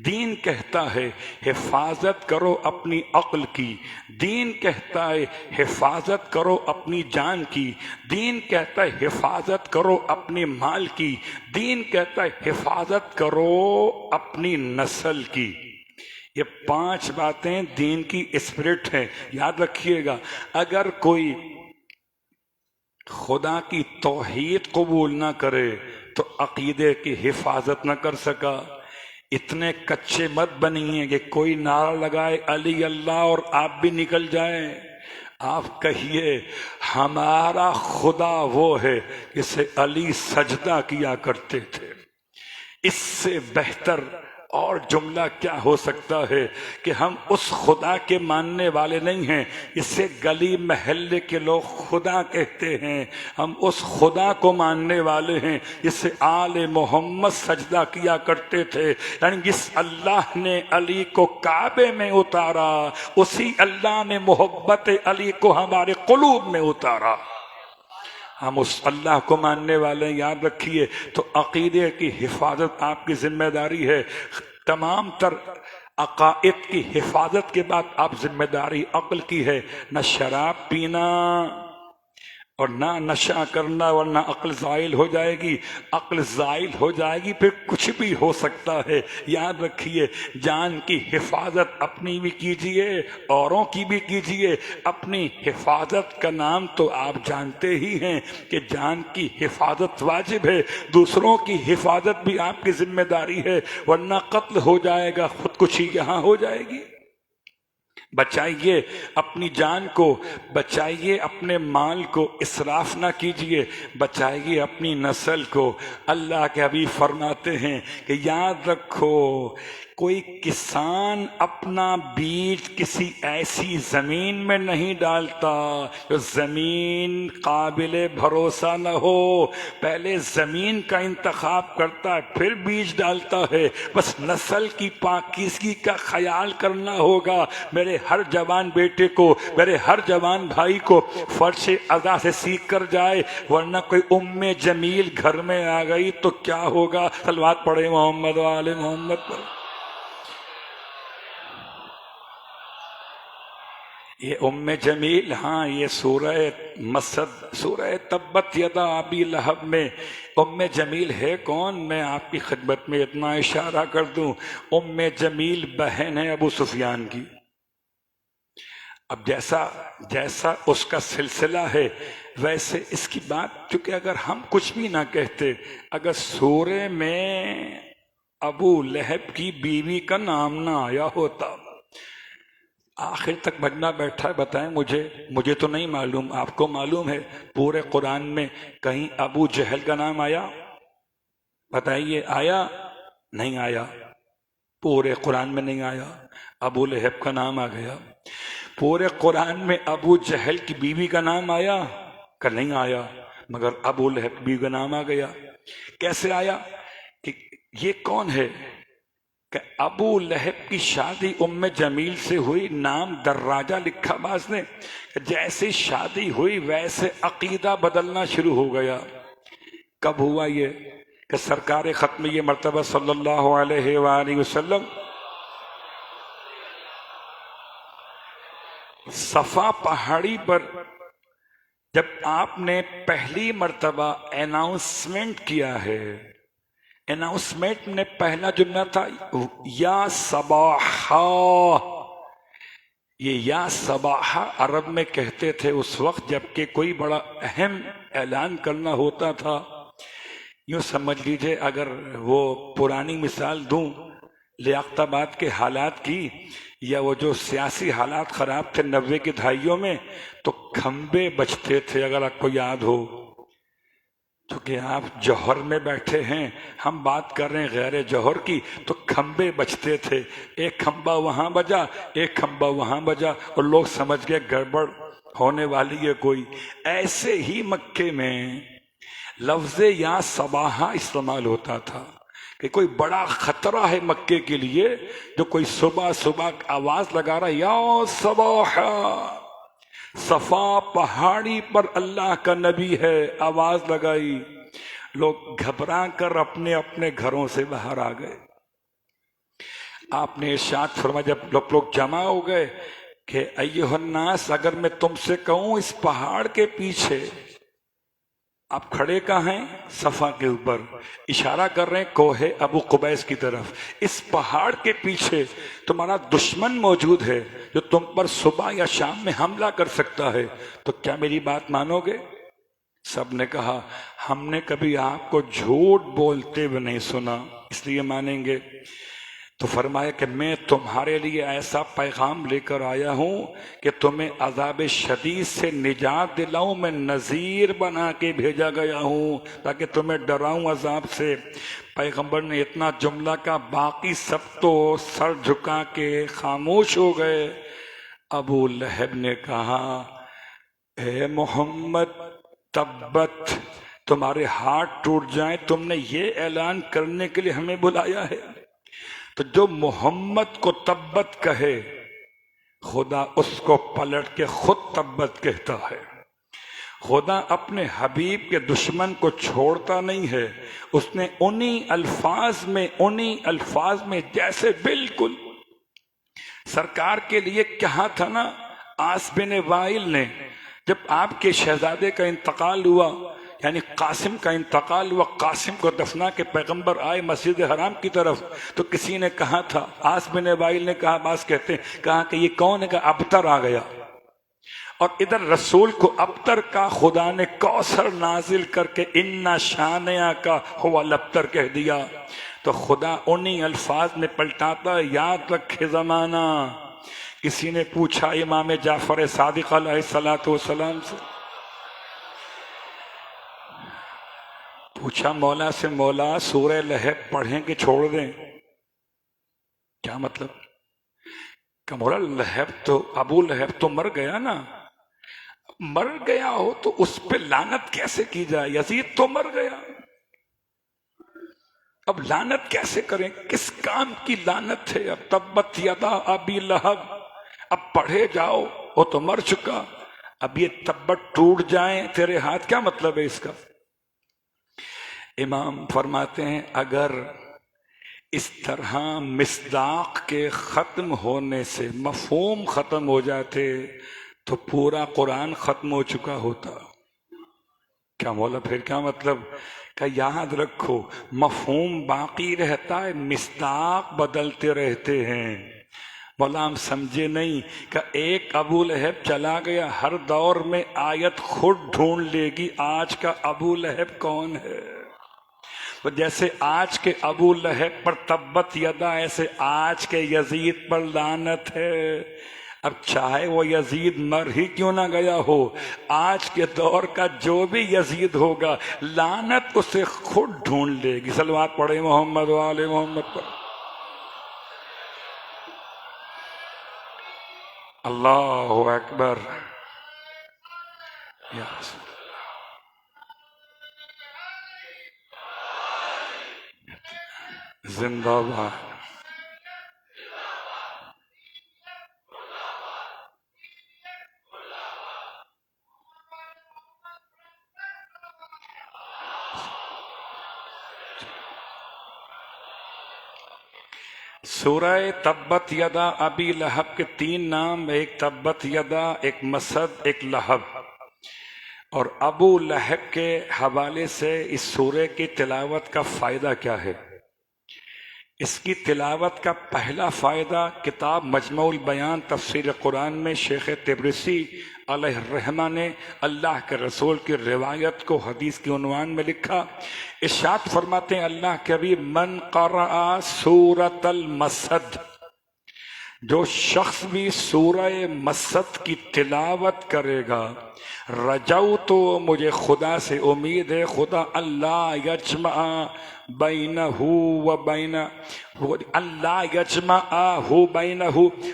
دین کہتا ہے حفاظت کرو اپنی عقل کی، دین کہتا ہے حفاظت کرو اپنی جان کی، دین کہتا ہے حفاظت کرو اپنے مال کی، دین کہتا ہے حفاظت کرو اپنی نسل کی۔ یہ 5 باتیں دین کی اسپرٹ ہیں، یاد رکھیے گا۔ اگر کوئی خدا کی توحید قبول نہ کرے تو عقیدے کی حفاظت نہ کر سکا۔ اتنے کچے مت بنیے کہ کوئی نعرہ لگائے علی اللہ اور آپ بھی نکل جائیں۔ آپ کہیے ہمارا خدا وہ ہے جسے علی سجدہ کیا کرتے تھے۔ اس سے بہتر اور جملہ کیا ہو سکتا ہے کہ ہم اس خدا کے ماننے والے نہیں ہیں جسے گلی محلے کے لوگ خدا کہتے ہیں، ہم اس خدا کو ماننے والے ہیں جسے آل محمد سجدہ کیا کرتے تھے۔ یعنی جس اللہ نے علی کو کعبے میں اتارا، اسی اللہ نے محبت علی کو ہمارے قلوب میں اتارا۔ ہم اس اللہ کو ماننے والے ہیں، یاد رکھیے۔ تو عقیدے کی حفاظت آپ کی ذمہ داری ہے۔ تمام تر عقائد کی حفاظت کے بعد آپ ذمہ داری عقل کی ہے، نہ شراب پینا اور نہ نشہ کرنا، ورنہ عقل زائل ہو جائے گی۔ عقل زائل ہو جائے گی پھر کچھ بھی ہو سکتا ہے۔ یاد رکھیے جان کی حفاظت اپنی بھی کیجئے، اوروں کی بھی کیجئے۔ اپنی حفاظت کا نام تو آپ جانتے ہی ہیں کہ جان کی حفاظت واجب ہے، دوسروں کی حفاظت بھی آپ کی ذمہ داری ہے، ورنہ قتل ہو جائے گا، خودکشی یہاں ہو جائے گی۔ بچائیے اپنی جان کو، بچائیے اپنے مال کو، اسراف نہ کیجیے، بچائیے اپنی نسل کو۔ اللہ کے حبیب فرماتے ہیں کہ یاد رکھو کوئی کسان اپنا بیج کسی ایسی زمین میں نہیں ڈالتا جو زمین قابل بھروسہ نہ ہو، پہلے زمین کا انتخاب کرتا ہے پھر بیج ڈالتا ہے۔ بس نسل کی پاکیزگی کا خیال کرنا ہوگا۔ میرے ہر جوان بیٹے کو، میرے ہر جوان بھائی کو فرش ادا سے سیکھ کر جائے، ورنہ کوئی ام جمیل گھر میں آ گئی تو کیا ہوگا؟ صلوات پڑھے محمد و آل محمد پر۔ یہ ام جمیل، ہاں یہ سورہ مسد، سورہ تبت یدا ابی لہب میں ام جمیل ہے کون؟ میں آپ کی خدمت میں اتنا اشارہ کر دوں، ام جمیل بہن ہے ابو سفیان کی۔ اب جیسا اس کا سلسلہ ہے ویسے اس کی بات، چونکہ اگر ہم کچھ بھی نہ کہتے، اگر سورے میں ابو لہب کی بیوی کا نام نہ آیا ہوتا، آخر تک بجنا بیٹھا ہے، بتائیں مجھے تو نہیں معلوم، آپ کو معلوم ہے پورے قرآن میں کہیں ابو جہل کا نام آیا؟ بتائیے آیا؟ نہیں آیا، پورے قرآن میں نہیں آیا۔ ابو لہب کا نام آ گیا۔ پورے قرآن میں ابو جہل کی بیوی کا نام آیا کہ نہیں آیا؟ مگر ابو لہب کی بیوی کا نام آ گیا۔ کیسے آیا؟ کہ یہ کون ہے؟ کہ ابو لہب کی شادی ام جمیل سے ہوئی، نام دراجہ لکھا باز نے، جیسے شادی ہوئی ویسے عقیدہ بدلنا شروع ہو گیا۔ کب ہوا یہ؟ کہ سرکار ختم یہ مرتبہ صلی اللہ علیہ وآلہ وسلم صفا پہاڑی پر جب آپ نے پہلی مرتبہ اناؤنسمنٹ کیا ہے، اناؤنسمنٹ نے پہلا جملہ تھا یا صباحا۔ یہ یا صباحا عرب میں کہتے تھے اس وقت جبکہ کوئی بڑا اہم اعلان کرنا ہوتا تھا۔ یوں سمجھ لیجئے، اگر وہ پرانی مثال دوں لیاقت آباد کے حالات کی، یا وہ جو سیاسی حالات خراب تھے 90 کی دہائیوں میں، تو کھمبے بجتے تھے، اگر آپ کو یاد ہو۔ کیونکہ آپ جوہر میں بیٹھے ہیں، ہم بات کر رہے ہیں غیر جوہر کی، تو کھمبے بجتے تھے، ایک کھمبا وہاں بجا، ایک کھمبا وہاں بجا، اور لوگ سمجھ گئے گڑبڑ ہونے والی ہے کوئی۔ ایسے ہی مکے میں لفظ یا صباحا استعمال ہوتا تھا کہ کوئی بڑا خطرہ ہے مکے کے لیے، جو کوئی صبح صبح آواز لگا رہا ہے یا صباحا۔ صفا پہاڑی پر اللہ کا نبی ہے، آواز لگائی، لوگ گھبرا کر اپنے اپنے گھروں سے باہر آ گئے۔ آپ نے ارشاد فرمایا جب لوگ جمع ہو گئے کہ ایھا الناس، اگر میں تم سے کہوں اس پہاڑ کے پیچھے آپ کھڑے کہاں ہیں؟ صفا کے اوپر، اشارہ کر رہے ہیں کوہ ابو قبیس کی طرف، اس پہاڑ کے پیچھے تمہارا دشمن موجود ہے جو تم پر صبح یا شام میں حملہ کر سکتا ہے، تو کیا میری بات مانو گے؟ سب نے کہا ہم نے کبھی آپ کو جھوٹ بولتے ہوئے نہیں سنا، اس لیے مانیں گے۔ تو فرمایا کہ میں تمہارے لیے ایسا پیغام لے کر آیا ہوں کہ تمہیں عذاب شدید سے نجات دلاؤں، میں نذیر بنا کے بھیجا گیا ہوں تاکہ تمہیں ڈراؤں عذاب سے۔ پیغمبر نے اتنا جملہ کہا، باقی سب تو سر جھکا کے خاموش ہو گئے۔ ابو لہب نے کہا اے محمد تبت، تمہارے ہاتھ ٹوٹ جائیں، تم نے یہ اعلان کرنے کے لیے ہمیں بلایا ہے؟ تو جو محمد کو تبت کہے خدا اس کو پلٹ کے خود تبت کہتا ہے۔ خدا اپنے حبیب کے دشمن کو چھوڑتا نہیں ہے، اس نے انہی الفاظ میں جیسے بالکل سرکار کے لیے کہا تھا نا، عاص بن وائل نے جب آپ کے شہزادے کا انتقال ہوا، یعنی قاسم کا انتقال ہوا، قاسم کو دفنا کے پیغمبر آئے مسجد حرام کی طرف، تو کسی نے کہا تھا، عاص بن وائل نے کہا، بعض کہتے ہیں کہا کہ یہ کون ہے؟ کہ ابتر آ گیا، اور ادھر رسول کو ابتر کا خدا نے کوثر نازل کر کے انا شانئک ھو الابتر کہہ دیا۔ تو خدا انہی الفاظ میں پلٹاتا ہے، یاد رکھے زمانہ۔ کسی نے پوچھا امام جعفر صادق علیہ السلام سے، پوچھا مولا سے، مولا سورہ لہب پڑھیں کہ چھوڑ دیں؟ کیا مطلب؟ کہ مولا لہب تو ابو لہب تو مر گیا نا، مر گیا ہو تو اس پہ لعنت کیسے کی جائے؟ یزید تو مر گیا، اب لعنت کیسے کریں؟ کس کام کی لعنت ہے؟ اب تبت یدا ابی لہب، اب پڑھے جاؤ، وہ تو مر چکا، اب یہ تبت ٹوٹ جائیں تیرے ہاتھ، کیا مطلب ہے اس کا؟ امام فرماتے ہیں اگر اس طرح مصداق کے ختم ہونے سے مفہوم ختم ہو جاتے تو پورا قرآن ختم ہو چکا ہوتا۔ کیا مولا پھر کیا مطلب؟ کہ یاد رکھو مفہوم باقی رہتا ہے، مصداق بدلتے رہتے ہیں۔ مولا ہم سمجھے نہیں کہ ایک ابو لہب چلا گیا، ہر دور میں آیت خود ڈھونڈ لے گی آج کا ابو لہب کون ہے۔ جیسے آج کے ابو لہب پر تبت یدا، ایسے آج کے یزید پر لعنت ہے۔ اب چاہے وہ یزید مر ہی کیوں نہ گیا ہو، آج کے دور کا جو بھی یزید ہوگا لعنت اسے خود ڈھونڈ لے گی۔ صلوات پڑھے محمد و آل محمد پر۔ اللہ اکبر یا رسول اللہ۔ زندہ باد۔ سورہ تبت یدا ابی لہب کے تین نام، ایک تبت یدا، ایک مسد، ایک لہب۔ اور ابو لہب کے حوالے سے اس سورہ کی تلاوت کا فائدہ کیا ہے؟ اس کی تلاوت کا پہلا فائدہ کتاب مجموع البیان تفسیر قرآن میں شیخ تبرسی علیہ الرحمہ نے اللہ کے رسول کی روایت کو حدیث کی عنوان میں لکھا۔ ارشاد فرماتے ہیں اللہ کے حبیب، من قرأ سورۃ المسد، جو شخص بھی سورہ مسد کی تلاوت کرے گا، رجو تو مجھے خدا سے امید ہے خدا اللہ یجمع بینہ و بین، اللہ یجمع بینہ،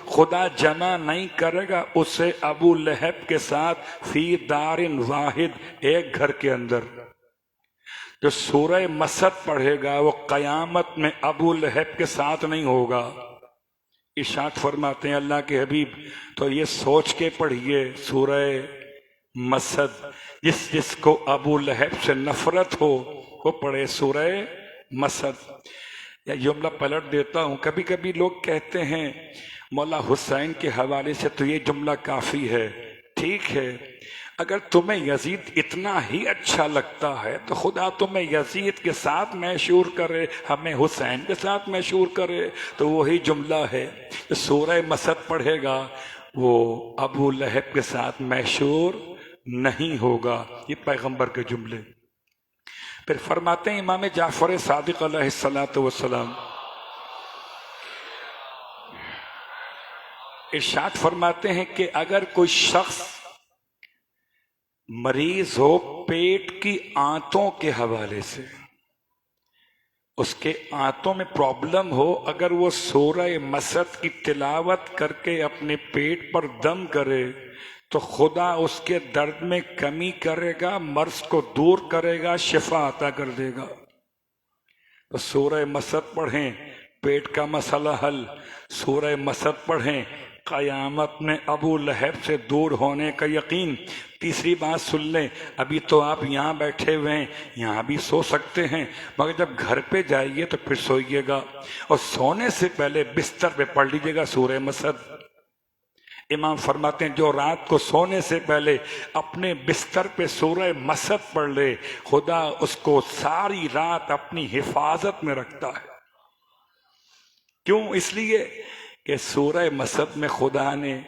خدا جمع نہیں کرے گا اسے ابو لہب کے ساتھ فی دار واحد، ایک گھر کے اندر۔ جو سورہ مسد پڑھے گا وہ قیامت میں ابو لہب کے ساتھ نہیں ہوگا۔ ارشاد فرماتے ہیں اللہ کے حبیب، تو یہ سوچ کے پڑھیے سورہ مسد، جس کو ابو لہب سے نفرت ہو وہ پڑھے سورہ مسد۔ یا جملہ پلٹ دیتا ہوں، کبھی کبھی لوگ کہتے ہیں مولا حسین کے حوالے سے تو یہ جملہ کافی ہے۔ ٹھیک ہے، اگر تمہیں یزید اتنا ہی اچھا لگتا ہے تو خدا تمہیں یزید کے ساتھ محشور کرے، ہمیں حسین کے ساتھ محشور کرے، تو وہی جملہ ہے۔ سورہ مسد پڑھے گا وہ ابو لہب کے ساتھ محشور نہیں ہوگا۔ یہ پیغمبر کے جملے۔ پھر فرماتے ہیں امام جعفر صادق علیہ الصلاۃ والسلام، ارشاد فرماتے ہیں کہ اگر کوئی شخص مریض ہو پیٹ کی آنتوں کے حوالے سے، اس کے آنتوں میں پرابلم ہو، اگر وہ سورہ مسد کی تلاوت کر کے اپنے پیٹ پر دم کرے تو خدا اس کے درد میں کمی کرے گا، مرض کو دور کرے گا، شفا عطا کر دے گا۔ تو سورہ مسد پڑھیں، پیٹ کا مسئلہ حل۔ سورہ مسد پڑھیں، قیامت میں ابو لہب سے دور ہونے کا یقین۔ تیسری بات سن لیں، ابھی تو آپ یہاں بیٹھے ہوئے ہیں، یہاں بھی سو سکتے ہیں، مگر جب گھر پہ جائیے تو پھر سوئیے گا، اور سونے سے پہلے بستر پہ پڑھ لیجیے گا سورہ مسد۔ امام فرماتے ہیں جو رات کو سونے سے پہلے اپنے بستر پہ سورہ مسد پڑھ لے، خدا اس کو ساری رات اپنی حفاظت میں رکھتا ہے۔ کیوں؟ اس لیے کہ سورہ مسد میں خدا نے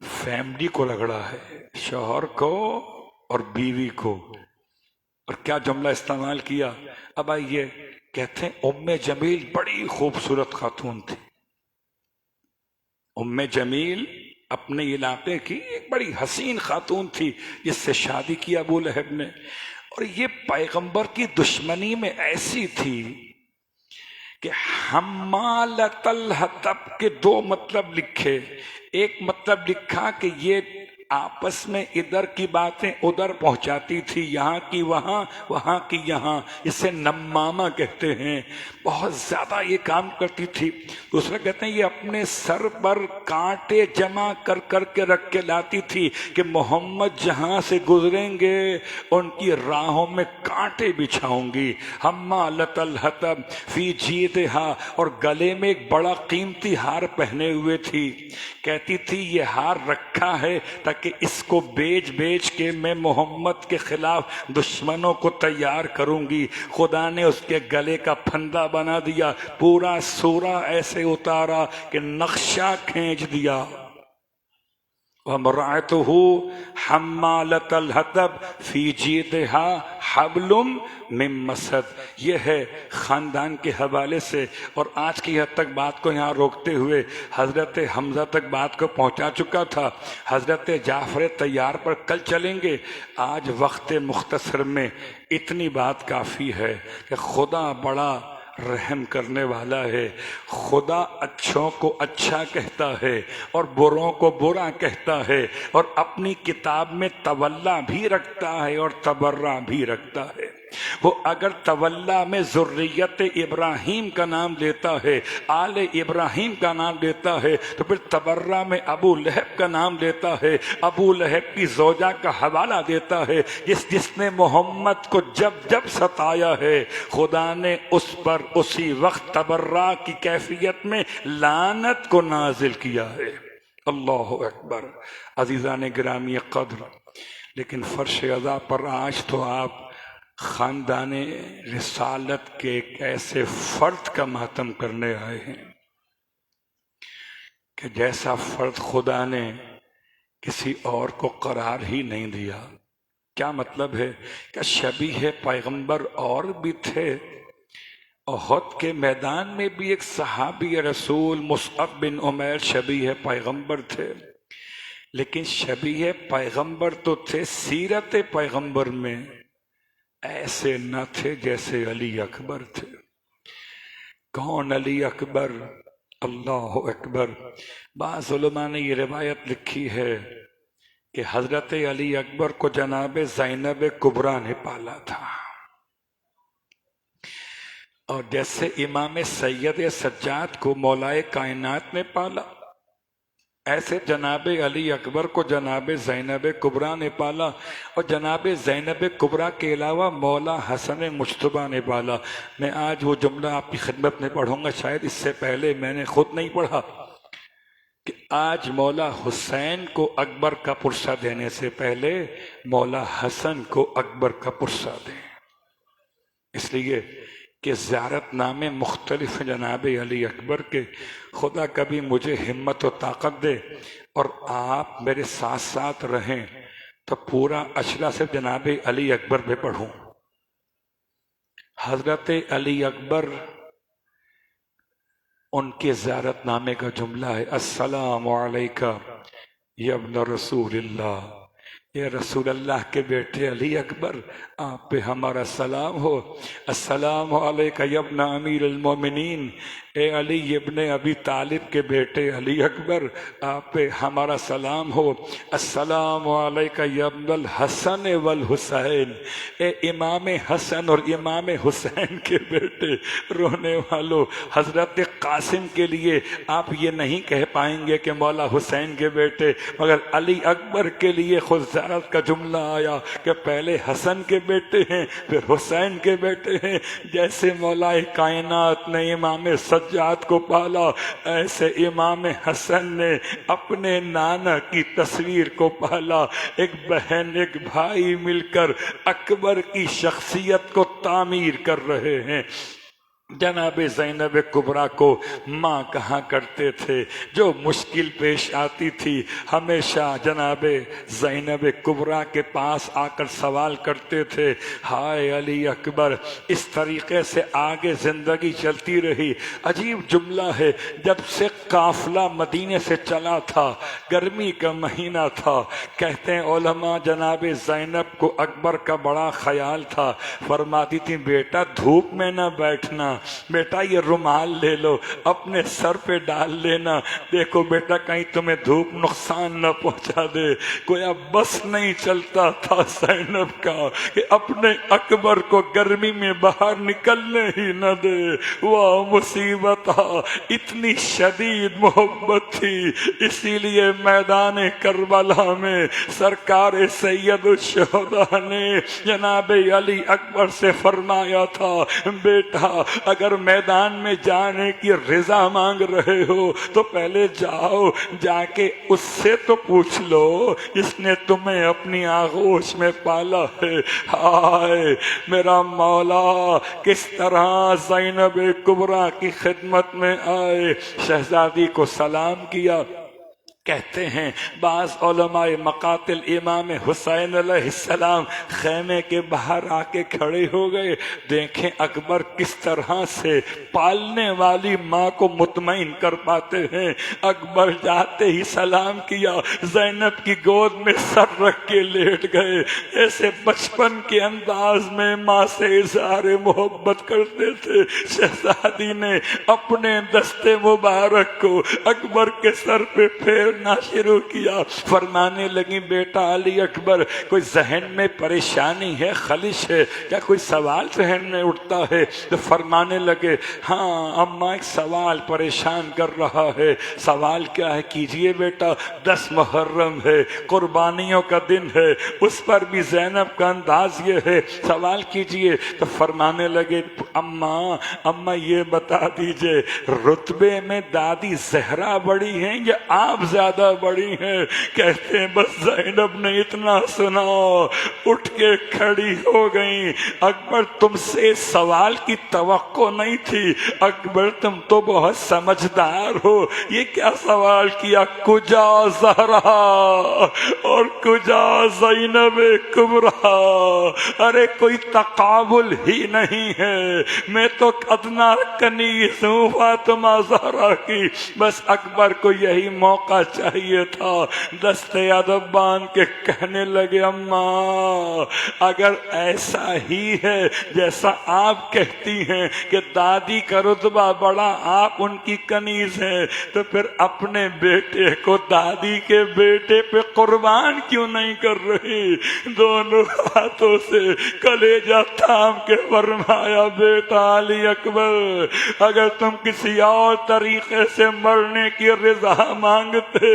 فیملی کو رگڑا ہے، شوہر کو اور بیوی کو۔ اور کیا جملہ استعمال کیا؟ اب آئیے، کہتے ہیں ام جمیل بڑی خوبصورت خاتون تھی۔ ام جمیل اپنے علاقے کی ایک بڑی حسین خاتون تھی جس سے شادی کی ابو لہب نے، اور یہ پیغمبر کی دشمنی میں ایسی تھی کہ حمالۃ الحطب کے دو مطلب لکھے. ایک مطلب لکھا کہ یہ آپس میں ادھر کی باتیں ادھر پہنچاتی تھی، یہاں کی وہاں، وہاں کی یہاں. اسے نمامہ کہتے ہیں. بہت زیادہ یہ کام کرتی تھی. دوسرا کہتے ہیں یہ اپنے سر پر کانٹے جمع کر کر کے رکھ کے لاتی تھی کہ محمد جہاں سے گزریں گے ان کی راہوں میں کانٹے بچھاؤں گی. حمالۃ الحطب فی جیدہا، اور گلے میں ایک بڑا قیمتی ہار پہنے ہوئے تھی. کہتی تھی یہ ہار رکھا ہے تاکہ اس کو بیچ بیچ کے میں محمد کے خلاف دشمنوں کو تیار کروں گی. خدا نے اس کے گلے کا پھندا بنا دیا، پورا سورہ ایسے اتارا کہ نقشہ کھینچ دیا. وَامْرَأَتُهُ حَمَّالَةَ الْحَطَبِ فِي جِيدِهَا حَبْلٌ مِّن مَّسَدٍ. یہ ہے خاندان کے حوالے سے. اور آج کی حد تک بات کو یہاں روکتے ہوئے حضرت حمزہ تک بات کو پہنچا چکا تھا. حضرت جعفر طیار پر کل چلیں گے. آج وقت مختصر میں اتنی بات کافی ہے کہ خدا بڑا رحم کرنے والا ہے. خدا اچھوں کو اچھا کہتا ہے اور بروں کو برا کہتا ہے، اور اپنی کتاب میں تولا بھی رکھتا ہے اور تبرہ بھی رکھتا ہے. وہ اگر تولا میں ذریت ابراہیم کا نام لیتا ہے، آل ابراہیم کا نام لیتا ہے، تو پھر تبرہ میں ابو لہب کا نام لیتا ہے، ابو لہب کی زوجہ کا حوالہ دیتا ہے. جس نے محمد کو جب جب ستایا ہے خدا نے اس پر اسی وقت تبرہ کی کیفیت میں لعنت کو نازل کیا ہے. اللہ اکبر. عزیزان گرامی قدر، لیکن فرش عزا پر آج تو آپ خاندان رسالت کے ایک ایسے فرد کا ماتم کرنے آئے ہیں کہ جیسا فرد خدا نے کسی اور کو قرار ہی نہیں دیا. کیا مطلب ہے کہ شبیہ پیغمبر اور بھی تھے. احد کے میدان میں بھی ایک صحابی رسول مصعب بن عمیر شبیہ پیغمبر تھے، لیکن شبیہ پیغمبر تو تھے، سیرت پیغمبر میں ایسے نہ تھے جیسے علی اکبر تھے. کون علی اکبر؟ اللہ اکبر. بعض علماء نے یہ روایت لکھی ہے کہ حضرت علی اکبر کو جناب زینب کبریٰ نے پالا تھا، اور جیسے امام سید سجاد کو مولائے کائنات نے پالا، ایسے جناب علی اکبر کو جناب زینب کبریٰ نے پالا، اور جناب زینب کبریٰ کے علاوہ مولا حسن مجتبیٰ نے پالا. میں آج وہ جملہ آپ کی خدمت میں پڑھوں گا، شاید اس سے پہلے میں نے خود نہیں پڑھا، کہ آج مولا حسین کو اکبر کا پرسہ دینے سے پہلے مولا حسن کو اکبر کا پرسہ دیں، اس لیے کہ زیارت نامے مختلف ہیں جناب علی اکبر کے. خدا کبھی مجھے ہمت و طاقت دے اور آپ میرے ساتھ ساتھ رہیں تو پورا اشرا سے جناب علی اکبر پہ پڑھوں. حضرت علی اکبر، ان کے زیارت نامے کا جملہ ہے: السلام علیکہ یا ابن رسول اللہ. اے رسول اللہ کے بیٹے علی اکبر، آپ پہ ہمارا سلام ہو. السلام علیکہ یا ابن امیر المومنین. اے علی ابن ابی طالب کے بیٹے علی اکبر، آپ پہ ہمارا سلام ہو. السلام علیکہ یا ابن الحسن والحسین. اے امام حسن اور امام حسین کے بیٹے، رونے والوں، حضرت قاسم کے لیے آپ یہ نہیں کہہ پائیں گے کہ مولا حسین کے بیٹے، مگر علی اکبر کے لیے خود زیارت کا جملہ آیا کہ پہلے حسن کے بیٹے ہیں پھر حسین کے بیٹے ہیں. جیسے مولا کائنات نے امام سجاد کو پالا، ایسے امام حسن نے اپنے نانا کی تصویر کو پالا. ایک بہن ایک بھائی مل کر اکبر کی شخصیت کو تعمیر کر رہے ہیں. جناب زینب کبریٰ کو ماں کہا کرتے تھے. جو مشکل پیش آتی تھی ہمیشہ جناب زینب کبریٰ کے پاس آ کر سوال کرتے تھے. ہائے علی اکبر. اس طریقے سے آگے زندگی چلتی رہی. عجیب جملہ ہے، جب سے قافلہ مدینے سے چلا تھا، گرمی کا مہینہ تھا، کہتے ہیں علماء جناب زینب کو اکبر کا بڑا خیال تھا. فرماتی تھی بیٹا دھوپ میں نہ بیٹھنا، بیٹا یہ رومال لے لو اپنے سر پہ ڈال لینا، دیکھو بیٹا کہیں تمہیں دھوپ نقصان نہ پہنچا دے۔ گویا بس نہیں چلتا تھا زینب کا کہ اپنے اکبر کو گرمی میں باہر نکلنے ہی نہ دے۔ وہ مصیبت، اتنی شدید محبت تھی، اسی لیے میدان کربلا میں سرکار سید الشہداء نے جناب علی اکبر سے فرمایا تھا، بیٹا اگر میدان میں جانے کی رضا مانگ رہے ہو تو پہلے جاؤ، جا کے اس سے تو پوچھ لو جس نے تمہیں اپنی آغوش میں پالا ہے۔ ہائے میرا مولا کس طرح زینب کبریٰ کی خدمت میں آئے، شہزادی کو سلام کیا۔ کہتے ہیں بعض علماء مقاتل امام حسین علیہ السلام خیمے کے باہر آ کے کھڑے ہو گئے، دیکھیں اکبر کس طرح سے پالنے والی ماں کو مطمئن کر پاتے ہیں۔ اکبر جاتے ہی سلام کیا، زینب کی گود میں سر رکھ کے لیٹ گئے، ایسے بچپن کے انداز میں ماں سے اظہار محبت کرتے تھے۔ شہزادی نے اپنے دستے مبارک کو اکبر کے سر پہ پھیر شروع کیا، فرمانے لگی بیٹا علی اکبر کوئی ذہن میں پریشانی ہے، خلش ہے کیا، کوئی سوال ذہن میں اٹھتا ہے؟ تو فرمانے لگے ہاں اماں ایک سوال پریشان کر رہا ہے۔ سوال کیا ہے؟ کیجئے بیٹا، 10 محرم ہے، قربانیوں کا دن ہے، اس پر بھی زینب کا انداز یہ ہے، سوال کیجئے۔ تو فرمانے لگے اماں یہ بتا دیجئے رتبے میں دادی زہرا بڑی ہیں یا آپ زیادہ بڑی ہیں؟ کہتے ہیں بس زینب نے اتنا سنا اٹھ کے کھڑی ہو گئیں، اکبر تم سے سوال کی توقع نہیں تھی، اکبر تم تو بہت سمجھدار ہو، یہ کیا سوال کیا؟ کجا زہرا اور کجا زینب کبریٰ، ارے کوئی تقابل ہی نہیں ہے، میں تو ادنا کنیز ہوں فاطمہ زہرا کی۔ بس اکبر کو یہی موقع چاہیے تھا، دستے ادب باندھ کے کہنے لگے اماں اگر ایسا ہی ہے جیسا آپ کہتی ہیں کہ دادی کا رتبہ بڑا آپ ان کی کنیز ہیں، تو پھر اپنے بیٹے کو دادی کے بیٹے پہ قربان کیوں نہیں کر رہی؟ دونوں ہاتھوں سے کلیجہ تھام کے فرمایا بیٹا علی اکبر اگر تم کسی اور طریقے سے مرنے کی رضا مانگتے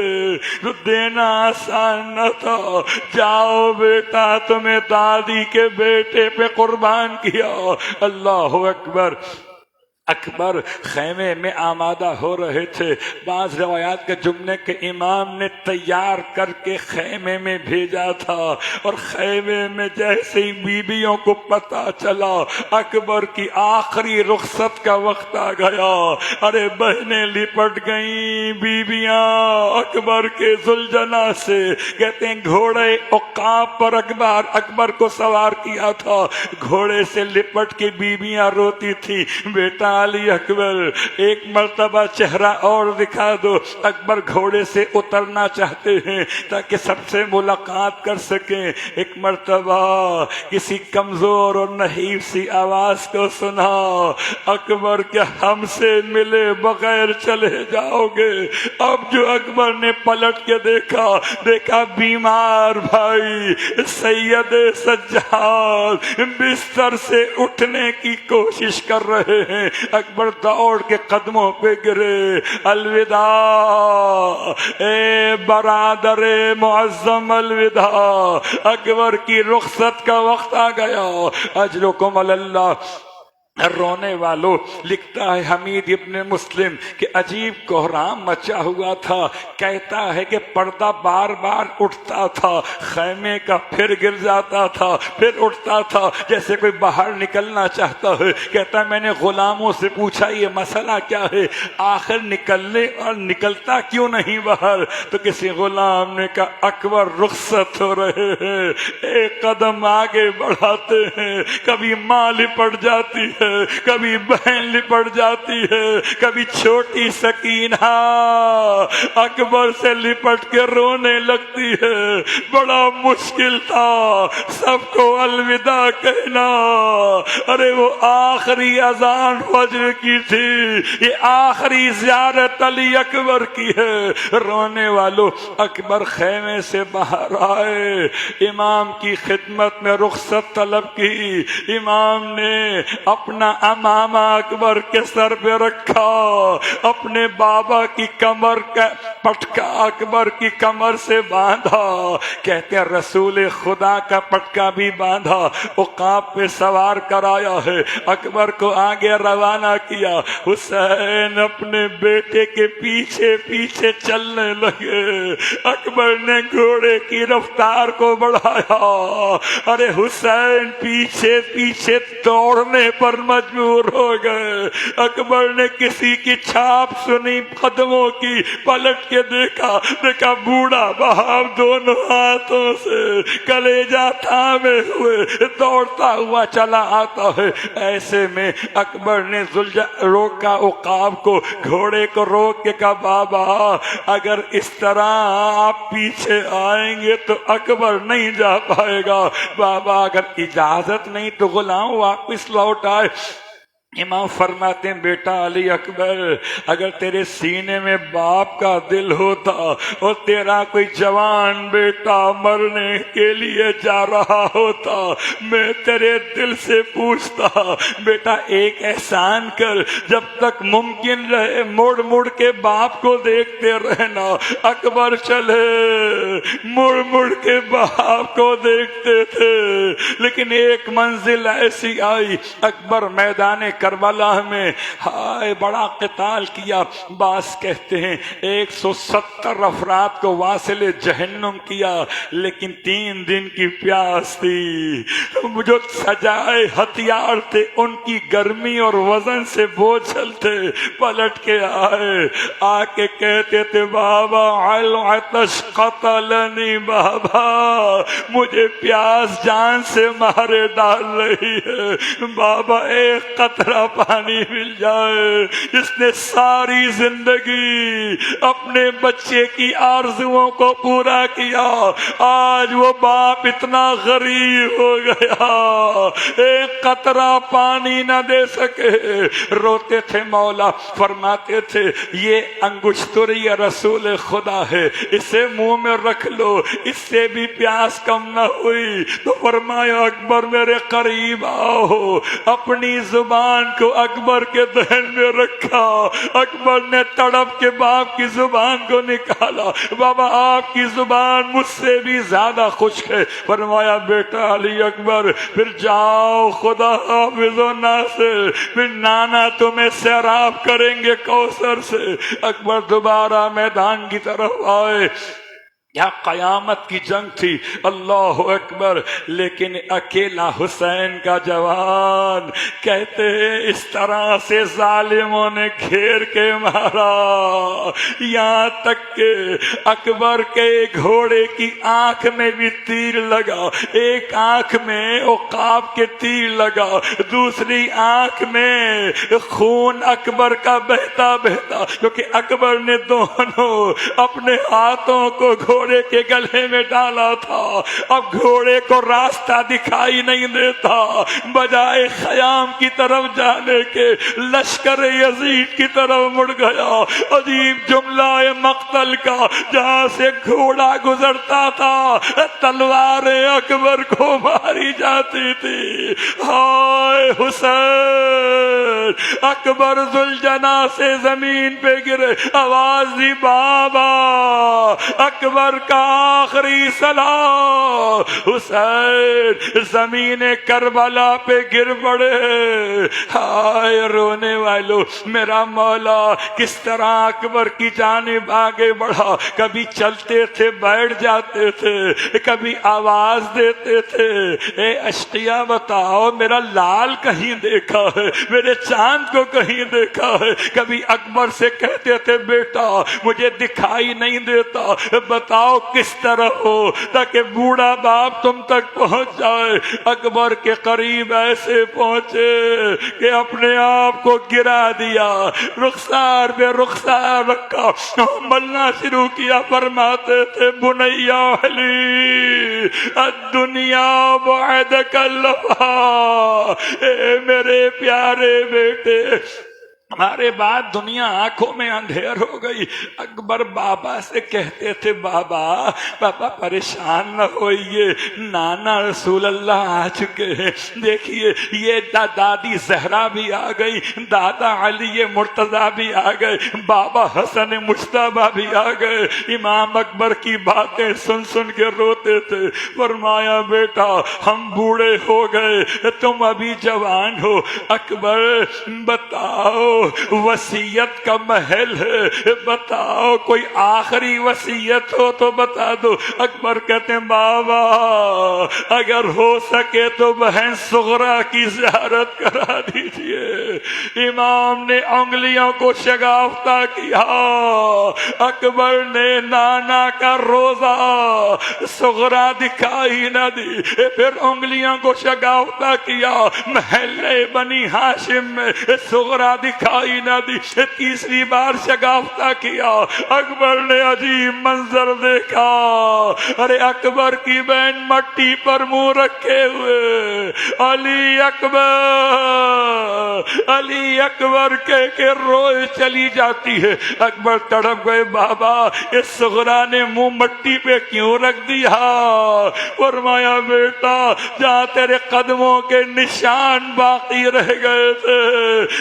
تو دینا آسان نہ تھا، جاؤ بیٹا تمہیں دادی کے بیٹے پہ قربان کیا۔ اللہ اکبر۔ اکبر خیمے میں آمادہ ہو رہے تھے، بعض روایات کے جملے کے امام نے تیار کر کے خیمے میں بھیجا تھا، اور خیمے میں جیسے ہی بیویوں کو پتہ چلا اکبر کی آخری رخصت کا وقت آ گیا، ارے بہنیں لپٹ گئیں بیویاں اکبر کے زلجنا سے۔ کہتے ہیں گھوڑے عقاب پر اکبر کو سوار کیا تھا، گھوڑے سے لپٹ کے بیویاں روتی تھی، بیٹا علی اکبر ایک مرتبہ چہرہ اور دکھا دو۔ اکبر گھوڑے سے اترنا چاہتے ہیں تاکہ سب سے ملاقات کر سکیں، ایک مرتبہ کسی کمزور اور نحیف سی آواز کو سنا، اکبر کیا ہم سے ملے بغیر چلے جاؤ گے؟ اب جو اکبر نے پلٹ کے دیکھا بیمار بھائی سید سجاد بستر سے اٹھنے کی کوشش کر رہے ہیں، اکبر دوڑ کے قدموں پہ گرے، الوداع اے برادر معظم الوداع، اکبر کی رخصت کا وقت آ گیا، اجرکم اللہ۔ رونے والوں، لکھتا ہے حمید ابن مسلم کہ عجیب کوہرام مچا ہوا تھا، کہتا ہے کہ پردہ بار بار اٹھتا تھا خیمے کا، پھر گر جاتا تھا، پھر اٹھتا تھا جیسے کوئی باہر نکلنا چاہتا ہے۔ کہتا ہے میں نے غلاموں سے پوچھا یہ مسئلہ کیا ہے، آخر نکلنے اور نکلتا کیوں نہیں باہر؟ تو کسی غلام نے کہا اکبر رخصت ہو رہے ہیں، ایک قدم آگے بڑھاتے ہیں، کبھی ماں لپٹ جاتی ہے، ہے، کبھی بہن لپٹ جاتی ہے، کبھی چھوٹی سکینہ اکبر سے لپٹ کے رونے لگتی ہے۔ بڑا مشکل تھا سب کو الوداع کہنا۔ ارے وہ آخری اذان فجر کی تھی، یہ آخری زیارت علی اکبر کی ہے۔ رونے والوں، اکبر خیمے سے باہر آئے، امام کی خدمت میں رخصت طلب کی۔ امام نے اپنا امامہ اکبر کے سر پہ رکھا، اپنے بابا کی کمر کا پٹکا اکبر کی کمر سے باندھا۔ کہتے ہیں رسول خدا کا پٹکا بھی باندھا، عقاب پہ سوار کرایا ہے، اکبر کو آگے روانہ کیا۔ حسین اپنے بیٹے کے پیچھے پیچھے چلنے لگے۔ اکبر نے گھوڑے کی رفتار کو بڑھایا۔ ارے حسین پیچھے پیچھے دوڑنے پر مجبور ہو گئے۔ اکبر نے کسی کی چھاپ سنی قدموں کی، پلٹ کے دیکھا بوڑھا باپ دونوں ہاتھوں سے کلیجہ تھامے ہوئے دوڑتا ہوا چلا آتا ہے۔ ایسے میں اکبر نے روکا عقاب کو، گھوڑے کو روک کے کہا بابا اگر اس طرح آپ پیچھے آئیں گے تو اکبر نہیں جا پائے گا، بابا اگر اجازت نہیں تو غلام واپس لوٹ آئے۔ امام فرماتے ہیں بیٹا علی اکبر، اگر تیرے سینے میں باپ کا دل ہوتا اور تیرا کوئی جوان بیٹا مرنے کے لیے جا رہا ہوتا، میں تیرے دل سے پوچھتا بیٹا ایک احسان کر، جب تک ممکن رہے مڑ مڑ کے باپ کو دیکھتے رہنا۔ اکبر چلے مڑ مڑ کے باپ کو دیکھتے تھے، لیکن ایک منزل ایسی آئی، اکبر میدان کربلا میں ہائے بڑا قتال کیا۔ بعض کہتے ہیں 170 افراد کو واصل جہنم کیا، لیکن 3 دن کی پیاس تھی۔ جو سجائے ہتھیار تھے ان کی گرمی اور وزن سے بوجھل تھے، پلٹ کے آئے، آ کے کہتے تھے بابا العطش قتلنی، بابا مجھے پیاس جان سے مارے ڈال رہی ہے، بابا ایک قطرہ پانی مل جائے۔ جس نے ساری زندگی اپنے بچے کی آرزوؤں کو پورا کیا، آج وہ باپ اتنا غریب ہو گیا ایک قطرہ پانی نہ دے سکے۔ روتے تھے مولا، فرماتے تھے یہ انگشتری رسول خدا ہے، اسے منہ میں رکھ لو، اس سے بھی پیاس کم نہ ہوئی تو فرمایا اکبر میرے قریب آؤ۔ اپنی زبان کو اکبر کے دہن میں رکھا، اکبر نے تڑپ کے باپ کی زبان کو نکالا، بابا آپ کی زبان مجھ سے بھی زیادہ خشک ہے۔ فرمایا بیٹا علی اکبر پھر جاؤ، خدا حافظ و ناصر، پھر نانا تمہیں سیراب کریں گے کوثر سے۔ اکبر دوبارہ میدان کی طرف آئے، یا قیامت کی جنگ تھی، اللہ اکبر، لیکن اکیلا حسین کا جوان۔ کہتے ہیں اس طرح سے ظالموں نے گھیر کے مارا، یہاں تک کہ اکبر کے گھوڑے کی آنکھ میں بھی تیر لگا، ایک آنکھ میں عقاب کے تیر لگا، دوسری آنکھ میں خون اکبر کا بہتا بہتا، کیونکہ اکبر نے دونوں اپنے ہاتھوں کو گھوڑے کے گلے میں ڈالا تھا۔ اب گھوڑے کو راستہ دکھائی نہیں دیتا، بجائے خیام کی طرف جانے کے لشکر یزید کی طرف مڑ گیا۔ عجیب جملہ مقتل کا، جہاں سے گھوڑا گزرتا تھا تلواریں اکبر کو ماری جاتی تھی۔ ہائے حسین! اکبر ذوالجناح سے زمین پہ گرے، آواز دی بابا، اکبر کا آخری سلام۔ حسین زمین کربلا پہ گر پڑے۔ ہائے رونے والوں، میرا مولا کس طرح اکبر کی جانب آگے بڑھا، کبھی چلتے تھے بیٹھ جاتے تھے، کبھی آواز دیتے تھے اے اشقیا بتاؤ میرا لال کہیں دیکھا ہے، میرے چاند کو کہیں دیکھا ہے؟ کبھی اکبر سے کہتے تھے بیٹا مجھے دکھائی نہیں دیتا، بتاؤ کس طرح ہو تاکہ بوڑھا باپ تم تک پہنچ جائے۔ اکبر کے قریب ایسے پہنچے کہ اپنے آپ کو گرا دیا، رخسار بے رخسار رکھا، ملنا شروع کیا۔ فرماتے تھے بنیا علی الدنیا بعدک اللہ، اے میرے پیارے بیٹے ہمارے بعد دنیا آنکھوں میں اندھیر ہو گئی۔ اکبر بابا سے کہتے تھے بابا پریشان نہ ہوئیے، نانا رسول اللہ آ چکے ہیں، دیکھیے یہ دادی زہرا بھی آ گئی، دادا علی مرتضیٰ بھی آ گئے، بابا حسن مجتبیٰ بھی آ گئے۔ امام اکبر کی باتیں سن سن کے روتے تھے۔ فرمایا بیٹا ہم بوڑھے ہو گئے، تم ابھی جوان ہو، اکبر بتاؤ وصیت کا محل ہے، بتاؤ کوئی آخری وصیت ہو تو بتا دو۔ اکبر کہتے ہیں بابا اگر ہو سکے تو بہن صغرا کی زیارت کرا دیجئے۔ امام نے انگلیوں کو شگافتہ کیا، اکبر نے نانا کا روزہ صغرا دکھائی نہ دی، پھر انگلیوں کو شگافتہ کیا، محلے بنی ہاشم میں صغرا دکھائی نہ دی، تیسری بار شگافتہ کیا، اکبر نے عجیب منظر دیکھا، ارے اکبر کی بہن مٹی پر منہ رکھے ہوئے، علی اکبر کہہ کے روئے چلی جاتی ہے۔ اکبر تڑپ گئے، بابا اس صغرا نے منہ مٹی پہ کیوں رکھ دیا؟ فرمایا بیٹا جہاں تیرے قدموں کے نشان باقی رہ گئے تھے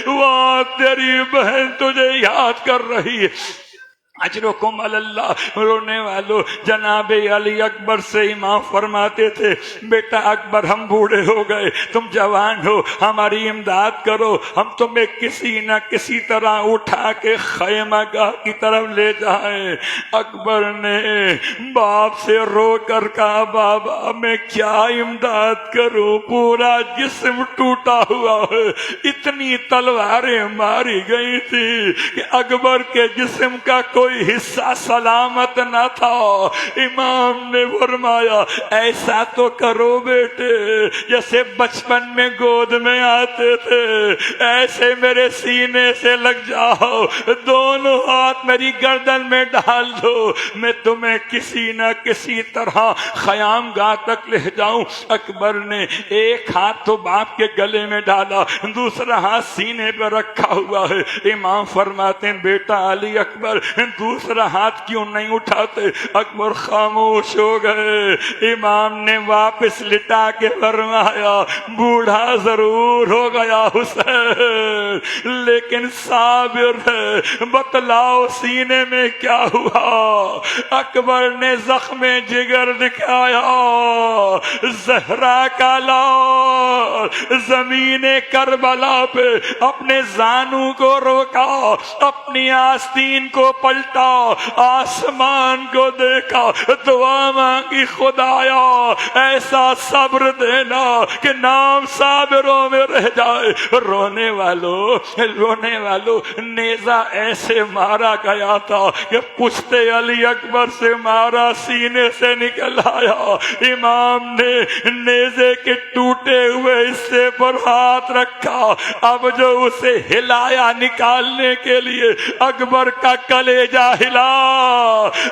وہاں تیری بہن تجھے یاد کر رہی ہے۔ اجرکم علی اللہ۔ رونے والوں جناب علی اکبر سے امام فرماتے تھے بیٹا اکبر ہم بوڑھے ہو گئے، تم جوان ہو، ہماری امداد کرو، ہم تمہیں کسی نہ کسی طرح اٹھا کے خیمہ گاہ کی طرف لے جائیں۔ اکبر نے باپ سے رو کر کہا بابا میں کیا امداد کروں، پورا جسم ٹوٹا ہوا ہے، اتنی تلواریں ماری گئی تھی کہ اکبر کے جسم کا کوئی حصہ سلامت نہ تھا۔ امام نے فرمایا ایسا تو کرو بیٹے جیسے بچپن میں گود میں آتے تھے، ایسے میرے سینے سے لگ جاؤ، دونوں ہاتھ میری گردن میں ڈال دو، میں تمہیں کسی نہ کسی طرح خیام گاہ تک لے جاؤں۔ اکبر نے ایک ہاتھ تو باپ کے گلے میں ڈالا، دوسرا ہاتھ سینے پہ رکھا ہوا ہے۔ امام فرماتے ہیں بیٹا علی اکبر دوسرا ہاتھ کیوں نہیں اٹھاتے؟ اکبر خاموش ہو گئے۔ امام نے واپس لٹا کے فرمایا بوڑھا ضرور ہو گیا حسین لیکن صابر ہے، بتلاؤ سینے میں کیا ہوا؟ اکبر نے زخم جگر دکھایا، زہرا کا لال زمین کربلا پہ اپنے زانو کو روکا، اپنی آستین کو پلٹا، آسمان کو دیکھا، دعا مانگی خدایا ایسا صبر دینا کہ نام صابروں میں رہ جائے۔ رونے والوں نیزہ ایسے مارا گیا تھا کہ پشتے علی اکبر سے مارا، سینے سے نکل آیا۔ امام نے نیزے کے ٹوٹے ہوئے حصے پر ہاتھ رکھا، اب جو اسے ہلایا نکالنے کے لیے اکبر کا کلیجہ ہلا،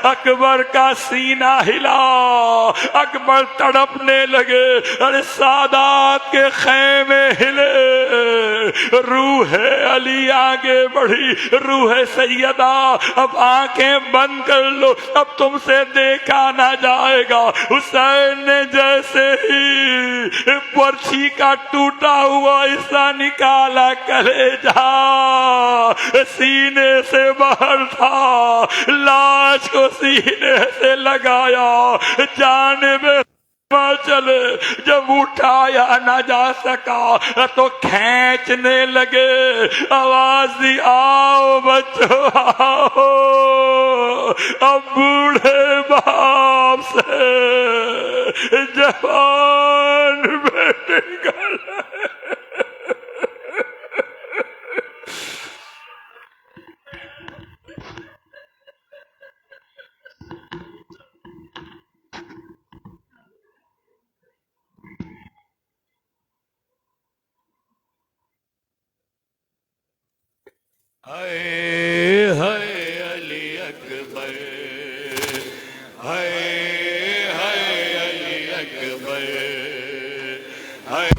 اکبر کا سینہ ہلا، اکبر تڑپنے لگے، ارے سادات کے خیمے ہلے، روح علی آگے بڑھی، روح سیدہ اب آنکھیں بند کر لو، اب تم سے دیکھا نہ جائے گا۔ حسین نے جیسے ہی پرچھی کا ٹوٹا ہوا حصہ نکالا، کلیجہ سینے سے باہر تھا، لاش کو سینے سے لگایا، جانب چلے، جب اٹھایا نہ جا سکا تو کھینچنے لگے، آواز دی آؤ بچو آؤ، اب بوڑھے باپ سے جوان بیٹے کا ہائے ہائے علی اکبر، ہائے ہائے علی اکبر، ہائے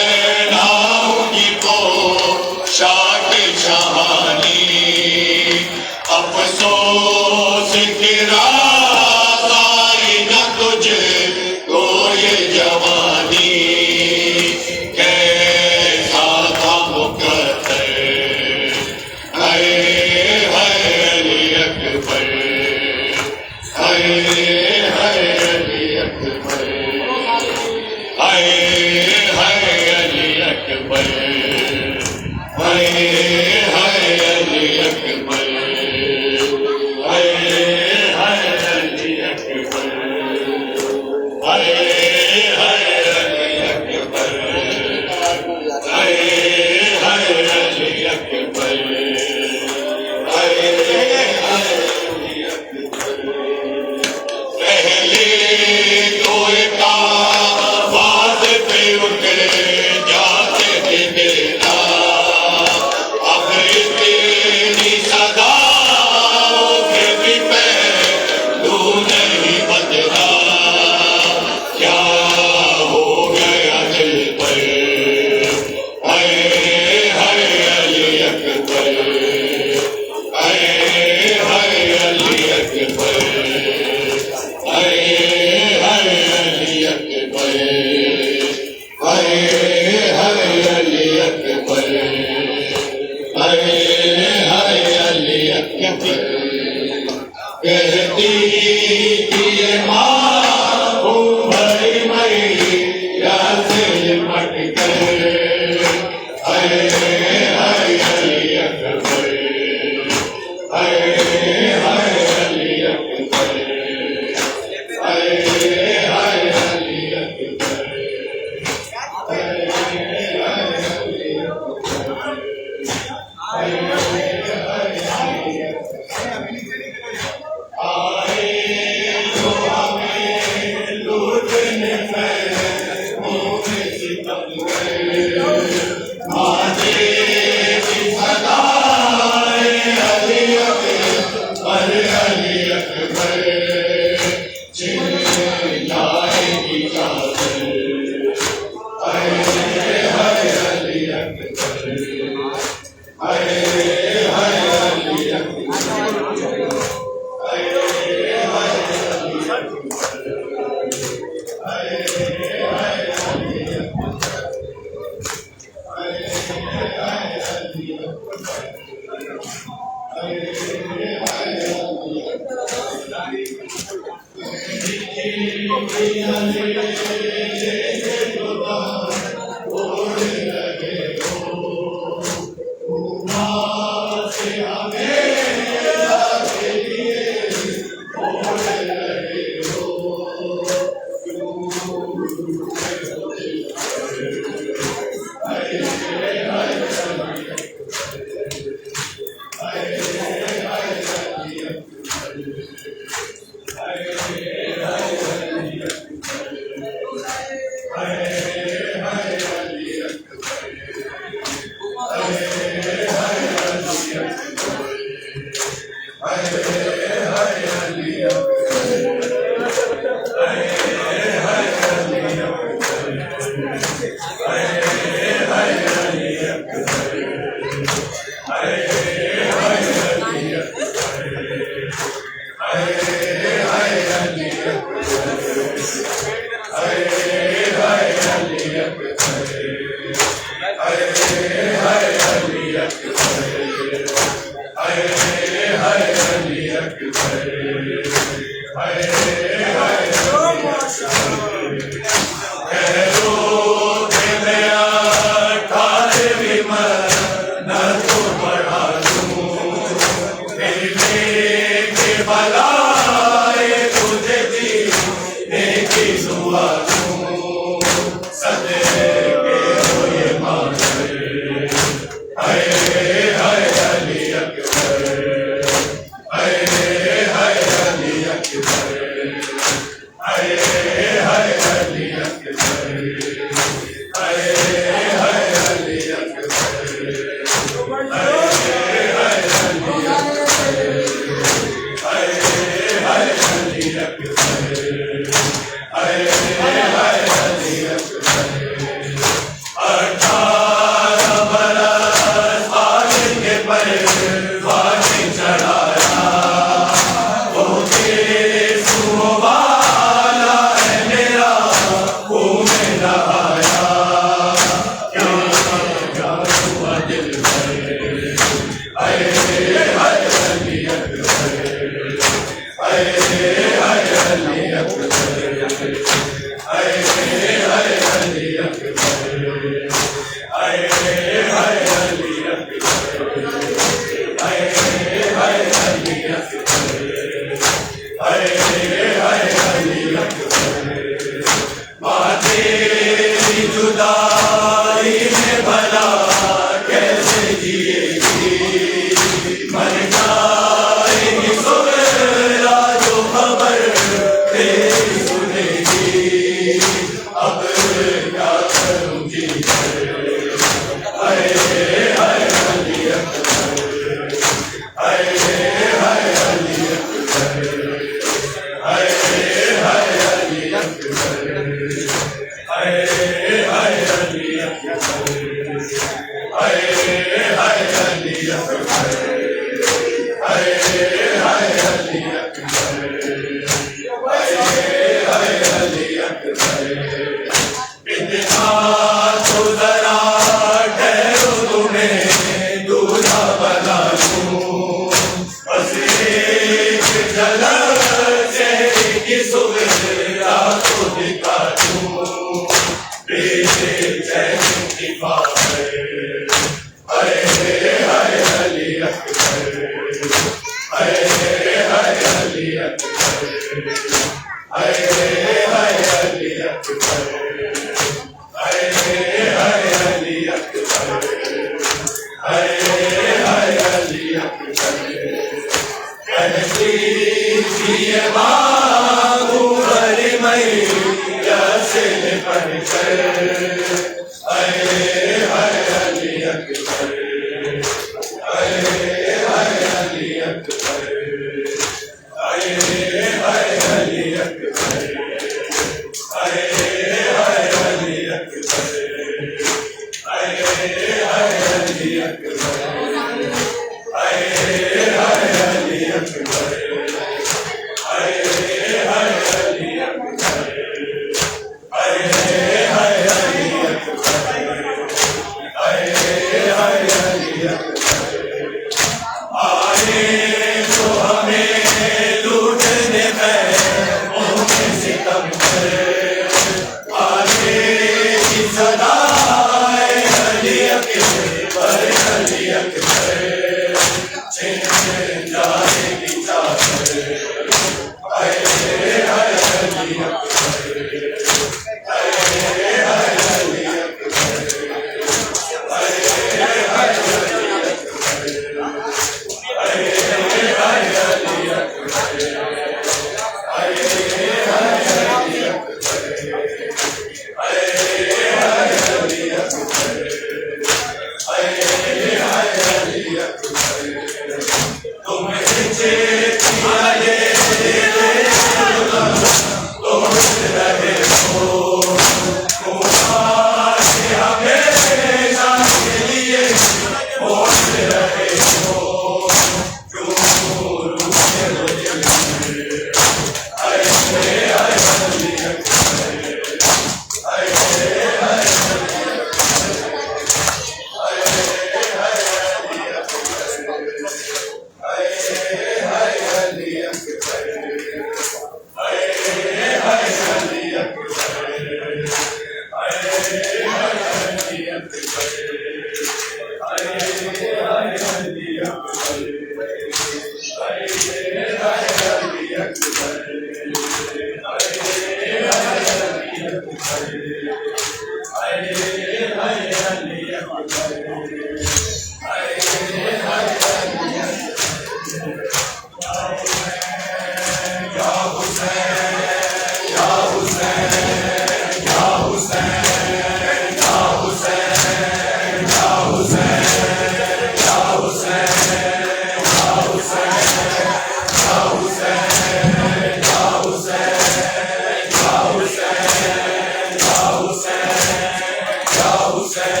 Hussein.